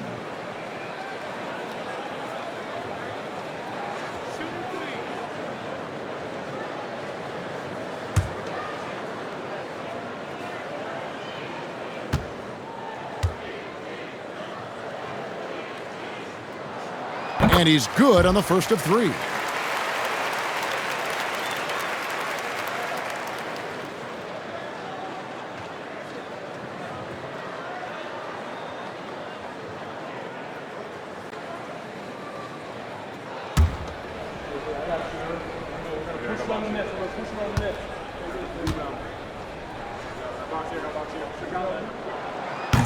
And he's good on the first of 3.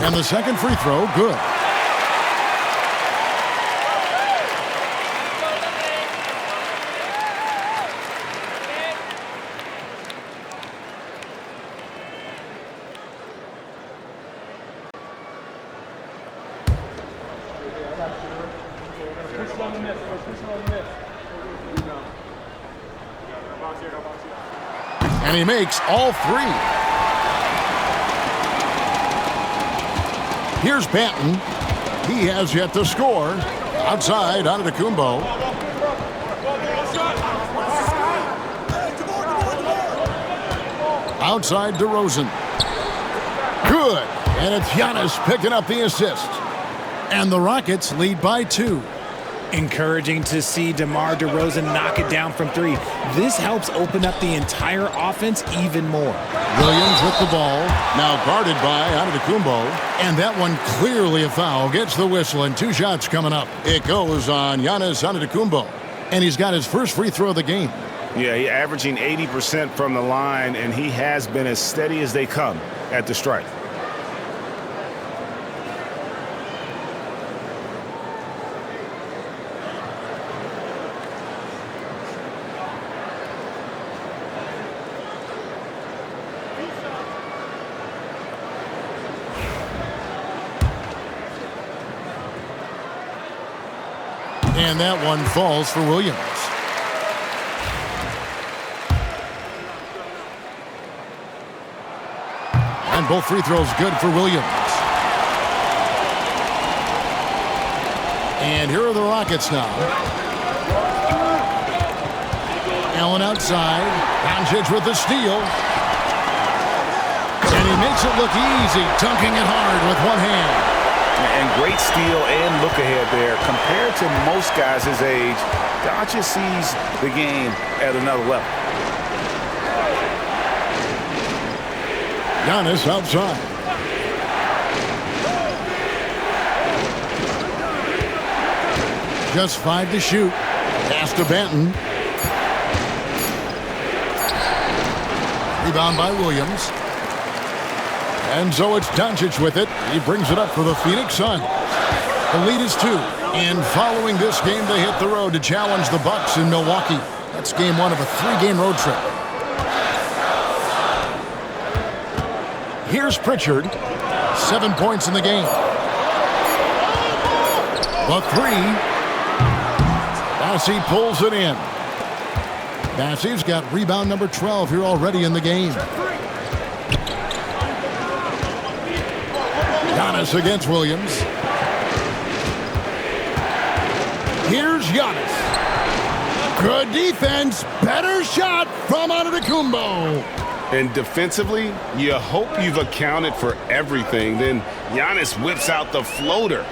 And the second free throw, good. And he makes all 3. Here's Banton. He has yet to score. Outside, Antetokounmpo. Outside, DeRozan. Good. And it's Giannis picking up the assist. And the Rockets lead by 2. Encouraging to see DeMar DeRozan knock it down from 3. This helps open up the entire offense even more. Williams with the ball, now guarded by Antetokounmpo. And that one clearly a foul. Gets the whistle, and 2 shots coming up. It goes on Giannis Antetokounmpo. And he's got his first free throw of the game. Yeah, he's averaging 80% from the line, and he has been as steady as they come at the strike. And that one falls for Williams. And both free throws good for Williams. And here are the Rockets now. Allen outside. Doncic with the steal. And he makes it look easy, dunking it hard with one hand. And great steal and look ahead there. Compared to most guys his age, Doncic sees the game at another level. Giannis outside. Just 5 to shoot. Pass to Banton. Rebound by Williams. And so it's Doncic with it. He brings it up for the Phoenix Suns. The lead is 2. And following this game, they hit the road to challenge the Bucks in Milwaukee. That's game 1 of a 3-game road trip. Here's Pritchard. 7 points in the game. The 3. Bassey pulls it in. Bassey's got rebound number 12 here already in the game. Giannis against Williams. Here's Giannis. Good defense. Better shot from Antetokounmpo. And defensively, you hope you've accounted for everything. Then Giannis whips out the floater.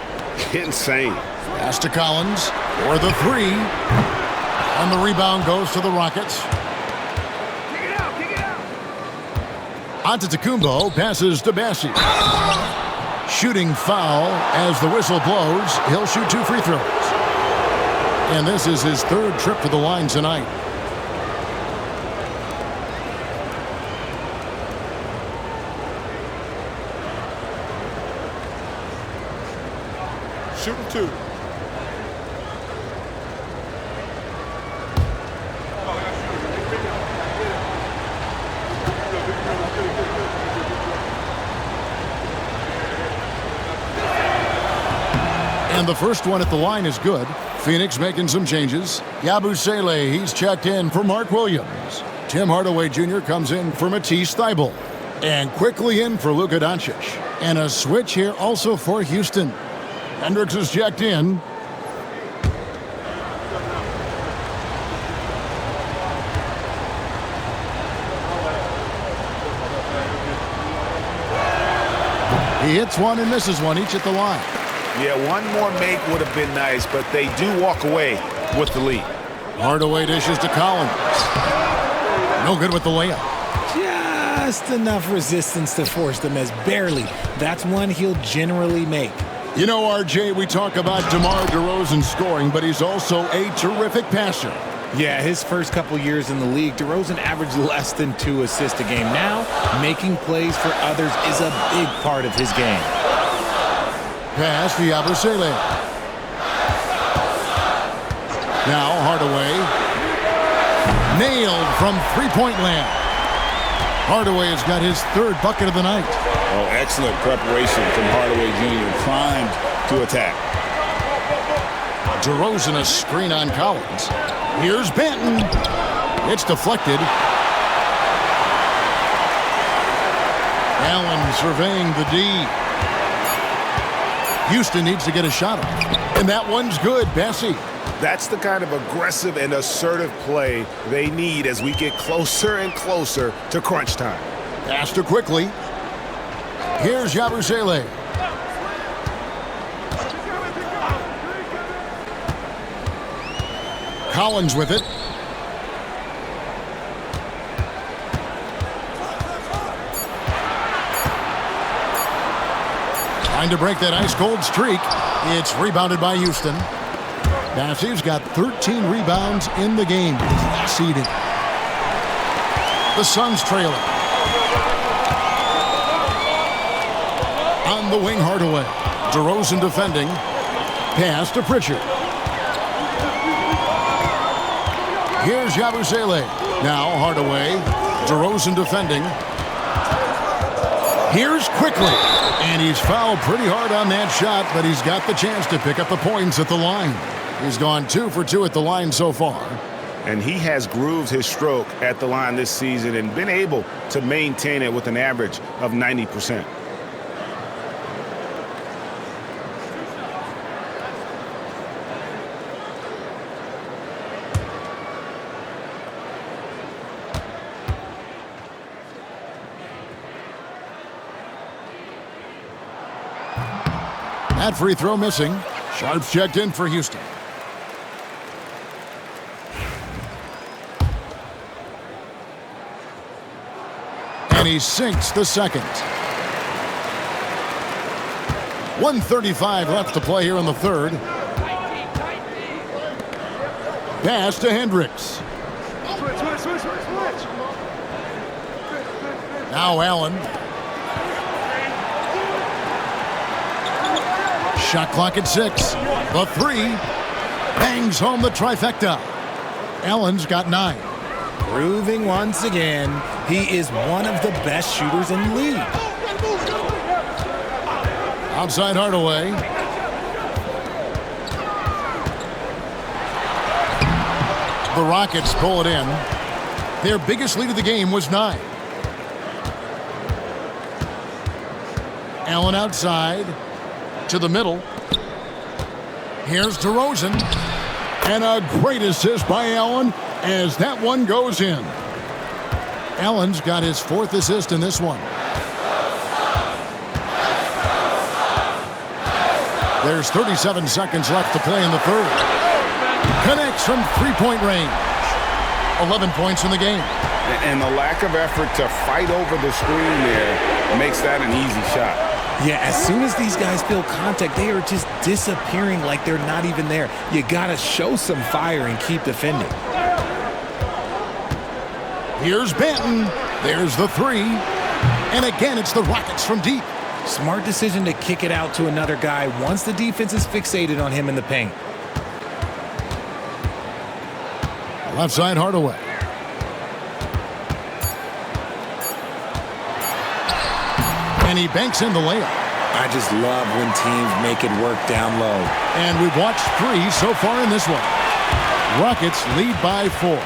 Insane. Pass to Collins for the three. And the rebound goes to the Rockets. Antetokounmpo passes to Bassi. Shooting foul as the whistle blows. He'll shoot 2 free throws. And this is his 3rd trip to the line tonight. Shooting 2. And the first one at the line is good. Phoenix making some changes. Yabusele, he's checked in for Mark Williams. Tim Hardaway Jr. comes in for Matisse Thybulle. And quickly in for Luka Doncic. And a switch here also for Houston. Hendricks is checked in. He hits one and misses one, each at the line. Yeah, one more make would have been nice, but they do walk away with the lead. Hardaway dishes to Collins. No good with the layup. Just enough resistance to force them as barely. That's one he'll generally make. You know, RJ, we talk about DeMar DeRozan scoring, but he's also a terrific passer. Yeah, his first couple years in the league, DeRozan averaged less than 2 assists a game. Now, making plays for others is a big part of his game. Pass to Yabusele. Now Hardaway. Nailed from three-point land. Hardaway has got his 3rd bucket of the night. Oh, excellent preparation from Hardaway Jr. Primed to attack. DeRozan a screen on Collins. Here's Benton. It's deflected. Allen surveying the D. Houston needs to get a shot off. And that one's good, Bassi. That's the kind of aggressive and assertive play they need as we get closer and closer to crunch time. Faster quickly. Here's Yabusele. Collins with it. Trying to break that ice-cold streak. It's rebounded by Houston. Bassi's got 13 rebounds in the game. Seeding. The Suns trailing. On the wing, Hardaway. DeRozan defending. Pass to Pritchard. Here's Yabusele. Now Hardaway. DeRozan defending. Here's Quickly. And he's fouled pretty hard on that shot, but he's got the chance to pick up the points at the line. He's gone 2 for 2 at the line so far. And he has grooved his stroke at the line this season and been able to maintain it with an average of 90%. That free throw missing. Sharp's checked in for Houston. And he sinks the second. 1:35 left to play here in the third. Pass to Hendricks. Now Allen. Shot clock at 6. The 3 bangs home the trifecta. Allen's got 9. Proving once again, he is one of the best shooters in the league. Outside Hardaway. The Rockets pull it in. Their biggest lead of the game was 9. Allen outside to the middle. Here's DeRozan. And a great assist by Allen as that one goes in. Allen's got his 4th assist in this one. There's 37 seconds left to play in the 3rd. Connects from three-point range. 11 points in the game. And the lack of effort to fight over the screen there makes that an easy shot. Yeah, as soon as these guys feel contact, they are just disappearing like they're not even there. You got to show some fire and keep defending. Here's Benton. There's the 3. And again, it's the Rockets from deep. Smart decision to kick it out to another guy once the defense is fixated on him in the paint. Left side, Hardaway. And he banks in the layup. I just love when teams make it work down low. And we've watched 3 so far in this one. Rockets lead by 4.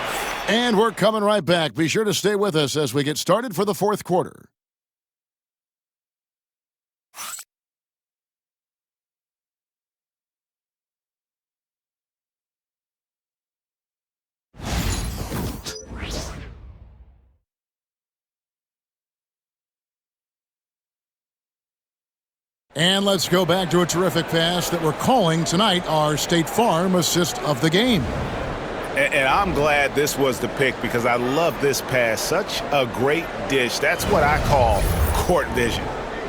And we're coming right back. Be sure to stay with us as we get started for the 4th quarter. And let's go back to a terrific pass that we're calling tonight our State Farm assist of the game. And I'm glad this was the pick because I love this pass. Such a great dish. That's what I call court vision.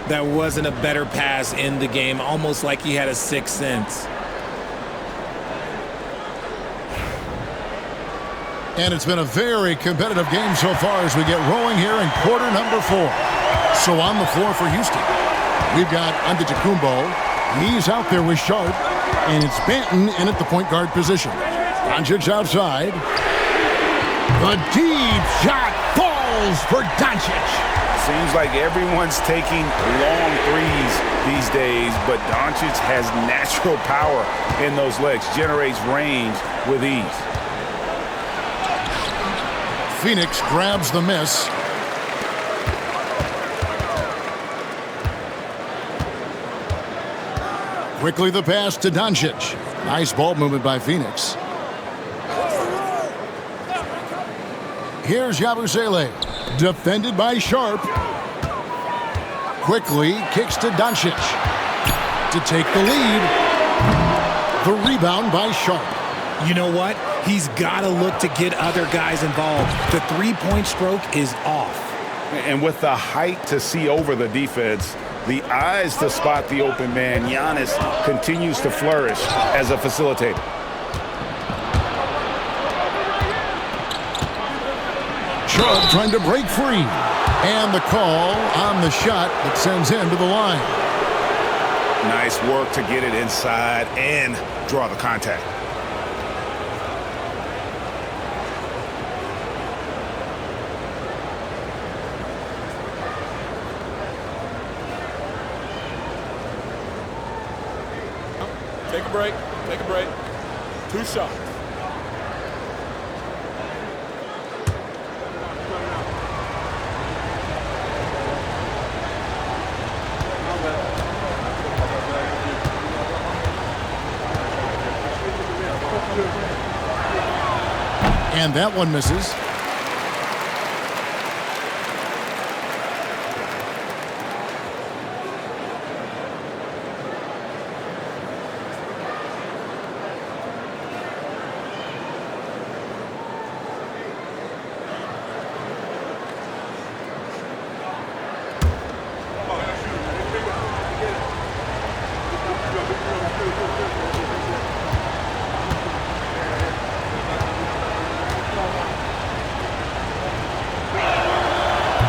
That wasn't a better pass in the game, almost like he had a 6th sense. And it's been a very competitive game so far as we get rolling here in quarter number 4. So on the floor for Houston, we've got Antetokounmpo. He's out there with Sharp, and it's Benton in at the point guard position. Doncic outside. The deep shot falls for Doncic. Seems like everyone's taking long threes these days, but Doncic has natural power in those legs, generates range with ease. Phoenix grabs the miss. Quickly the pass to Doncic. Nice ball movement by Phoenix. Here's Yabusele. Defended by Sharp. Quickly kicks to Doncic to take the lead. The rebound by Sharp. You know what? He's got to look to get other guys involved. The three-point stroke is off. And with the height to see over the defense, the eyes to spot the open man, Giannis continues to flourish as a facilitator. Sharp trying to break free. And the call on the shot that sends him to the line. Nice work to get it inside and draw the contact. Take a break. Take a break. 2 shots. And that one misses.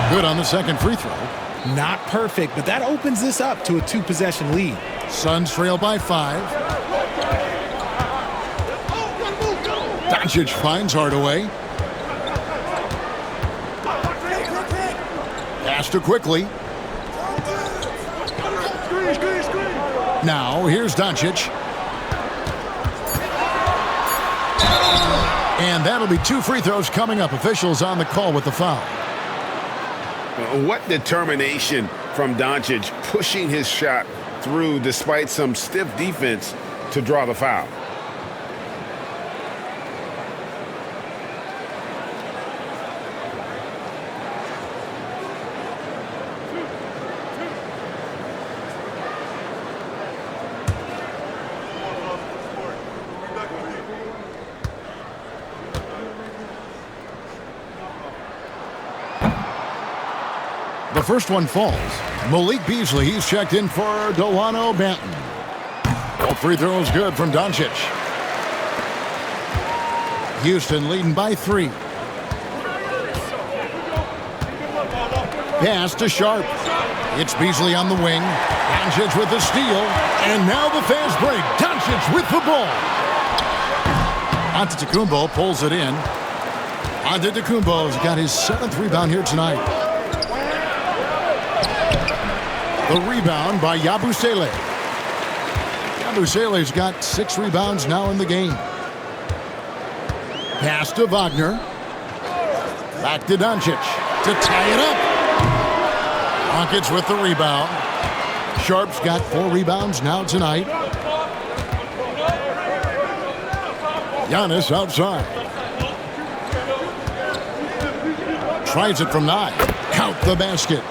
Good on the second free throw. Not perfect, but that opens this up to a 2-possession lead. Suns trail by 5. Doncic finds Hardaway. Pass to quickly. Now here's Doncic. And that'll be 2 free throws coming up. Officials on the call with the foul. What determination from Doncic, pushing his shot through despite some stiff defense to draw the foul. The first one falls. Malik Beasley, he's checked in for Delano Banton. Both free throws good from Doncic. Houston leading by 3. Pass to Sharp. It's Beasley on the wing. Doncic with the steal. And now the fast break. Doncic with the ball. Antetokounmpo pulls it in. Antetokounmpo's got his 7th rebound here tonight. The rebound by Yabusele. Yabusele's got 6 rebounds now in the game. Pass to Wagner. Back to Doncic to tie it up. Rockets with the rebound. Sharp's got 4 rebounds now tonight. Giannis outside. Tries it from 9. Count the basket.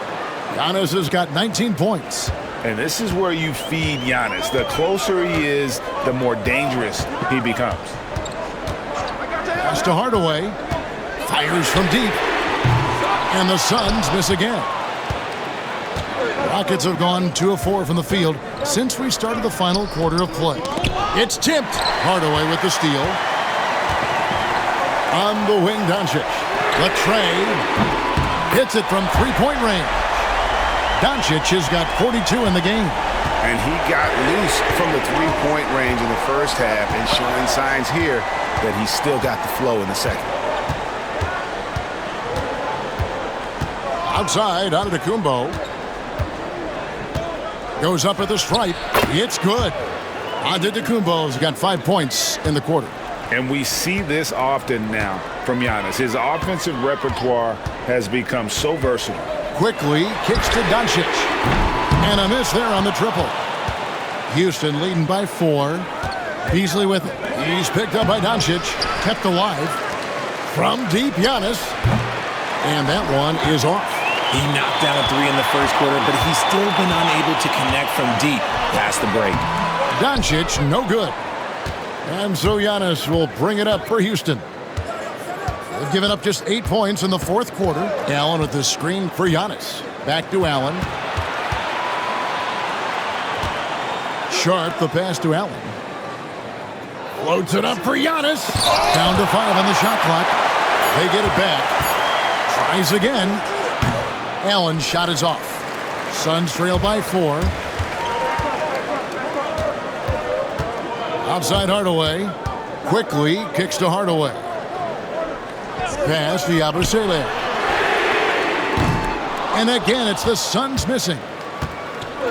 Giannis has got 19 points. And this is where you feed Giannis. The closer he is, the more dangerous he becomes. Pass to Hardaway. Fires from deep. And the Suns miss again. Rockets have gone 2 of 4 from the field since we started the final quarter of play. It's tipped. Hardaway with the steal. On the wing, Doncic. The tray. Hits it from 3-point range. Doncic has got 42 in the game. And he got loose from the 3-point range in the first half and showing signs here that he's still got the flow in the second. Outside, Antetokounmpo. Goes up at the stripe. It's good. Antetokounmpo's got 5 points in the quarter. And we see this often now from Giannis. His offensive repertoire has become so versatile. Quickly kicks to Doncic. And a miss there on the triple. Houston leading by 4. Beasley with it. He's picked up by Doncic. Kept alive. From deep, Giannis. And that one is off. He knocked down a 3 in the first quarter, but he's still been unable to connect from deep past the break. Doncic, no good. And so Giannis will bring it up for Houston. They've given up just 8 points in the fourth quarter. Allen with the screen for Giannis. Back to Allen. Sharp, the pass to Allen. Floats it up for Giannis. Down to 5 on the shot clock. They get it back. Tries again. Allen's shot is off. Suns trail by 4. Outside Hardaway. Quickly kicks to Hardaway. Pass to Yabusele. And again, it's the Suns missing.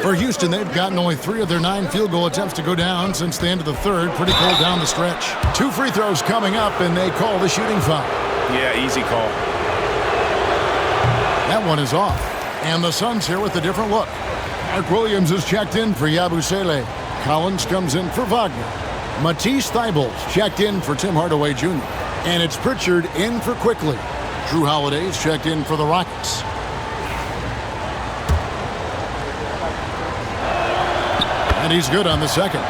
For Houston, they've gotten only 3 of their 9 field goal attempts to go down since the end of the third. Pretty cold down the stretch. 2 free throws coming up, and they call the shooting foul. Yeah, easy call. That one is off. And the Suns here with a different look. Mark Williams is checked in for Yabusele. Collins comes in for Wagner. Matisse Thybulle's checked in for Tim Hardaway Jr. And it's Pritchard in for Quickly. Drew Holiday's checked in for the Rockets. And he's good on the second.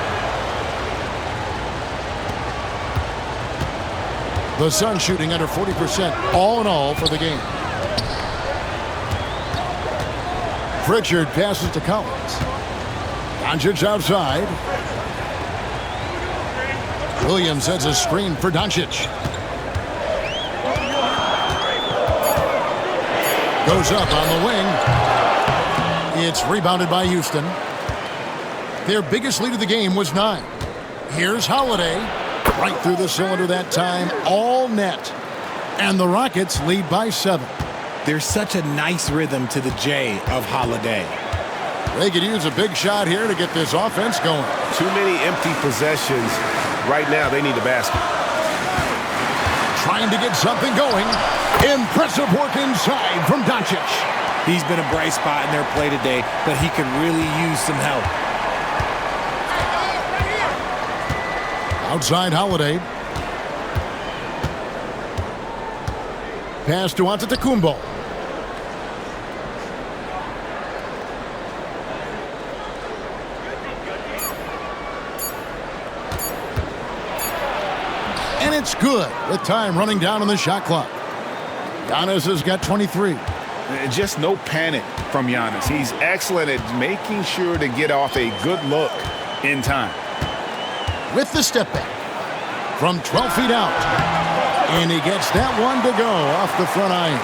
The Suns shooting under 40% all in all for the game. Pritchard passes to Collins. Doncic outside. Williams sets a screen for Doncic. Goes up on the wing. It's rebounded by Houston. Their biggest lead of the game was 9. Here's Holiday. Right through the cylinder that time. All net. And the Rockets lead by 7. There's such a nice rhythm to the J of Holiday. They could use a big shot here to get this offense going. Too many empty possessions. Right now, they need a basket. Trying to get something going. Impressive work inside from Doncic. He's been a bright spot in their play today, but he could really use some help. Outside Holiday. Pass to Antetokounmpo. And it's good with time running down on the shot clock. Giannis has got 23. Just no panic from Giannis. He's excellent at making sure to get off a good look in time. With the step back from 12 feet out. And he gets that one to go off the front iron.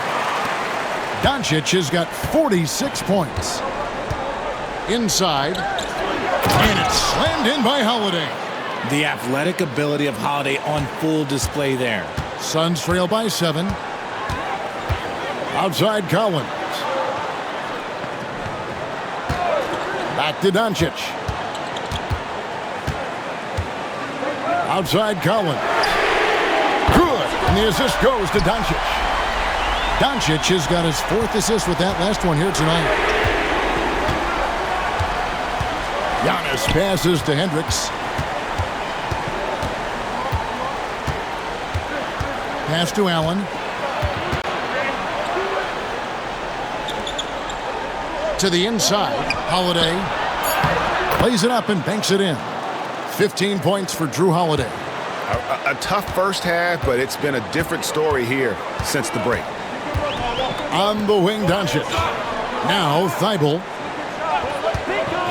Doncic has got 46 points. Inside. And it's slammed in by Holiday. The athletic ability of Holiday on full display there. Suns trail by 7. Outside Collins. Back to Doncic. Outside Collins. Good. And the assist goes to Doncic. Doncic has got his 4th assist with that last one here tonight. Giannis passes to Hendricks. Pass to Allen. To the inside. Holiday plays it up and banks it in. 15 points for Drew Holiday. A tough first half, but it's been a different story here since the break. On the wing, Doncic. Now Thibault.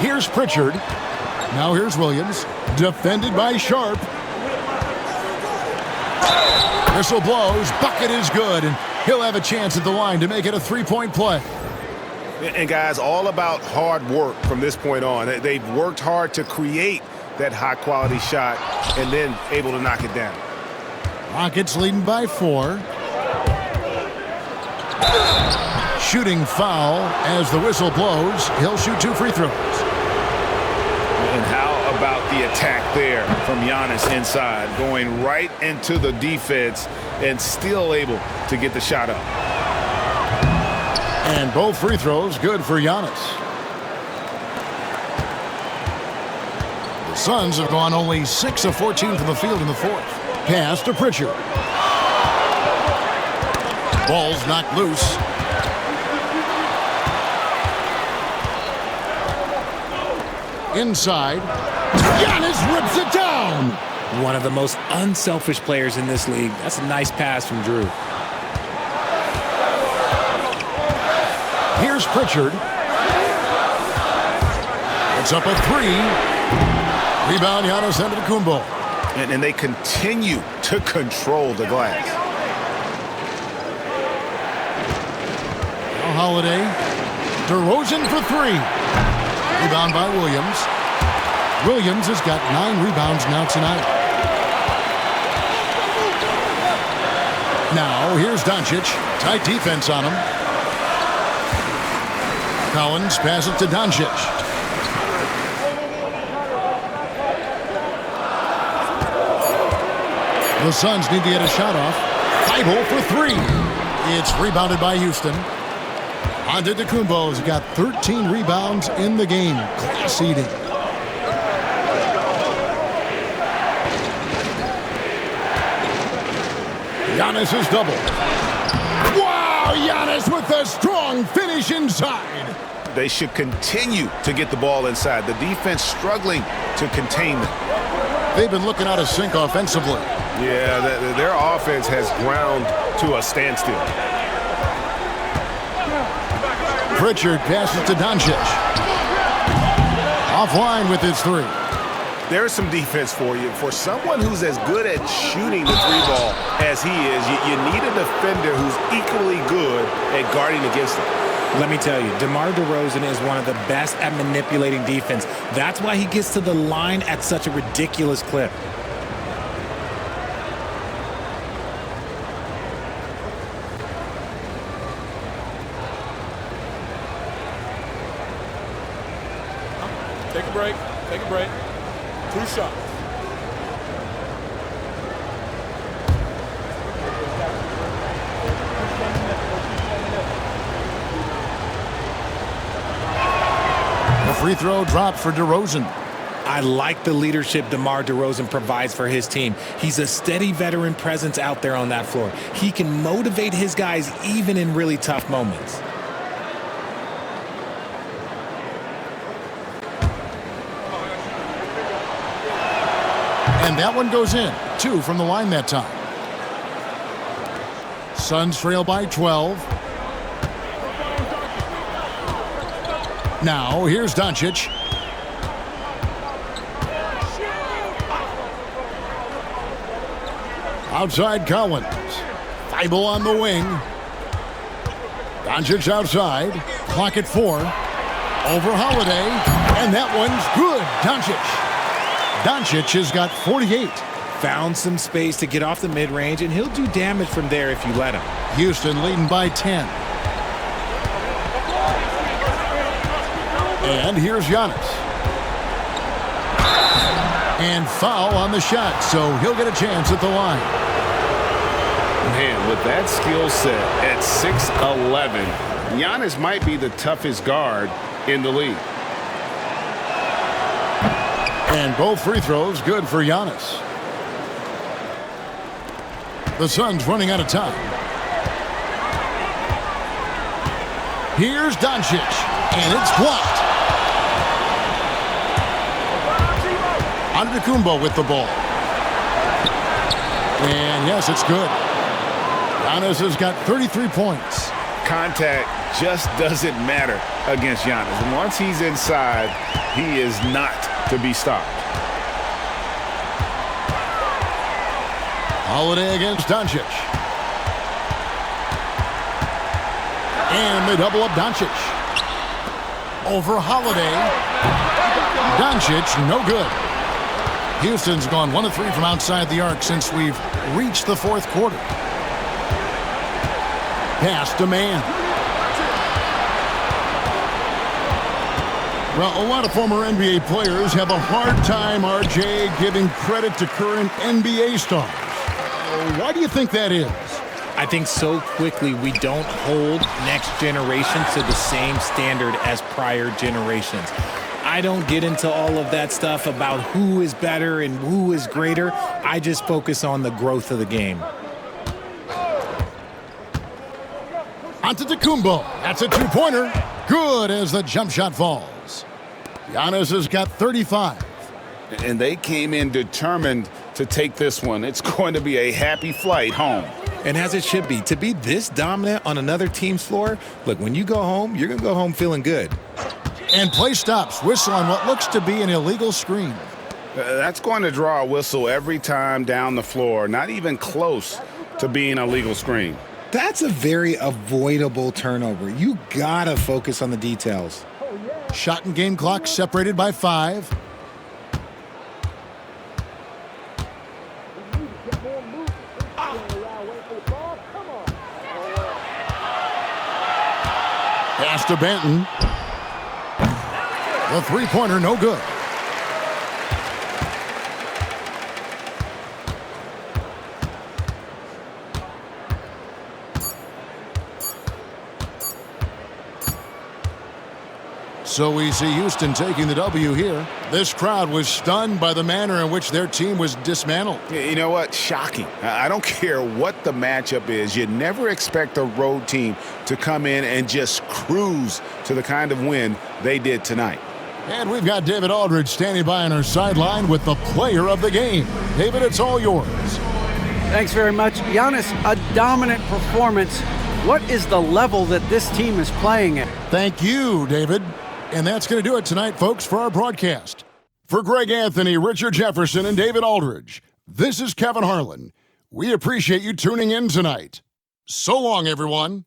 Here's Pritchard. Now here's Williams. Defended by Sharp. Whistle blows. Bucket is good, and he'll have a chance at the line to make it a 3-point play. And guys, all about hard work from this point on. They've worked hard to create that high-quality shot and then able to knock it down. Rockets leading by 4. Shooting foul as the whistle blows. He'll shoot 2 free throws. And how about the attack there from Giannis inside, going right into the defense and still able to get the shot up. And both free throws good for Giannis. The Suns have gone only 6 of 14 from the field in the 4th. Pass to Pritchard. Ball's knocked loose. Inside. Giannis rips it down. One of the most unselfish players in this league. That's a nice pass from Drew. Here's Pritchard. It's up a 3. Rebound, Giannis Antetokounmpo. And they continue to control the glass. Now Holiday. DeRozan for 3. Rebound by Williams. Williams has got 9 rebounds now tonight. Now here's Doncic. Tight defense on him. Collins passes to Doncic. The Suns need to get a shot off. Thibault for 3. It's rebounded by Houston. Antetokounmpo's got 13 rebounds in the game. Class eating. Giannis is double. Wow, Giannis with a strong finish inside. They should continue to get the ball inside. The defense struggling to contain them. They've been looking out of sync offensively. Yeah, their offense has ground to a standstill. Pritchard passes to Doncic. Offline with his 3. There's some defense for you. For someone who's as good at shooting the 3-ball as he is, you need a defender who's equally good at guarding against him. Let me tell you, DeMar DeRozan is one of the best at manipulating defense. That's why he gets to the line at such a ridiculous clip. Take a break. Take a break. 2 shots. A free throw drop for DeRozan. I like the leadership DeMar DeRozan provides for his team. He's a steady veteran presence out there on that floor. He can motivate his guys even in really tough moments. And that one goes in. 2 from the line that time. Suns trail by 12. Now, here's Doncic. Outside Collins. Thibault on the wing. Doncic outside. Clock at 4. Over Holiday. And that one's good. Doncic has got 48. Found some space to get off the mid-range, and he'll do damage from there if you let him. Houston leading by 10. And here's Giannis. And foul on the shot, so he'll get a chance at the line. Man, with that skill set at 6'11", Giannis might be the toughest guard in the league. And both free throws good for Giannis. The Suns running out of time. Here's Doncic, and it's blocked. Antetokounmpo with the ball. And yes, it's good. Giannis has got 33 points. Contact just doesn't matter against Giannis. Once he's inside, he is not to be stopped. Holiday against Doncic. And they double up Doncic. Over Holiday. Doncic, no good. Houston's gone 1 of 3 from outside the arc since we've reached the fourth quarter. Pass to man. Well, a lot of former NBA players have a hard time, RJ, giving credit to current NBA stars. Why do you think that is? I think so quickly we don't hold next generation to the same standard as prior generations. I don't get into all of that stuff about who is better and who is greater. I just focus on the growth of the game. Antetokounmpo, that's a two-pointer. Good as the jump shot falls. Giannis has got 35. And they came in determined to take this one. It's going to be a happy flight home. And as it should be, to be this dominant on another team's floor, look, when you go home, you're going to go home feeling good. And play stops. Whistle on what looks to be an illegal screen. That's going to draw a whistle every time down the floor. Not even close to being a legal screen. That's a very avoidable turnover. You got to focus on the details. Shot and game clock separated by 5. Pass to Benton. The three-pointer, no good. So we see Houston taking the W here. This crowd was stunned by the manner in which their team was dismantled. You know what? Shocking. I don't care what the matchup is. You never expect a road team to come in and just cruise to the kind of win they did tonight. And we've got David Aldridge standing by on our sideline with the player of the game. David, it's all yours. Thanks very much. Giannis, a dominant performance. What is the level that this team is playing at? Thank you, David. And that's going to do it tonight, folks, for our broadcast. For Greg Anthony, Richard Jefferson, and David Aldridge, this is Kevin Harlan. We appreciate you tuning in tonight. So long, everyone.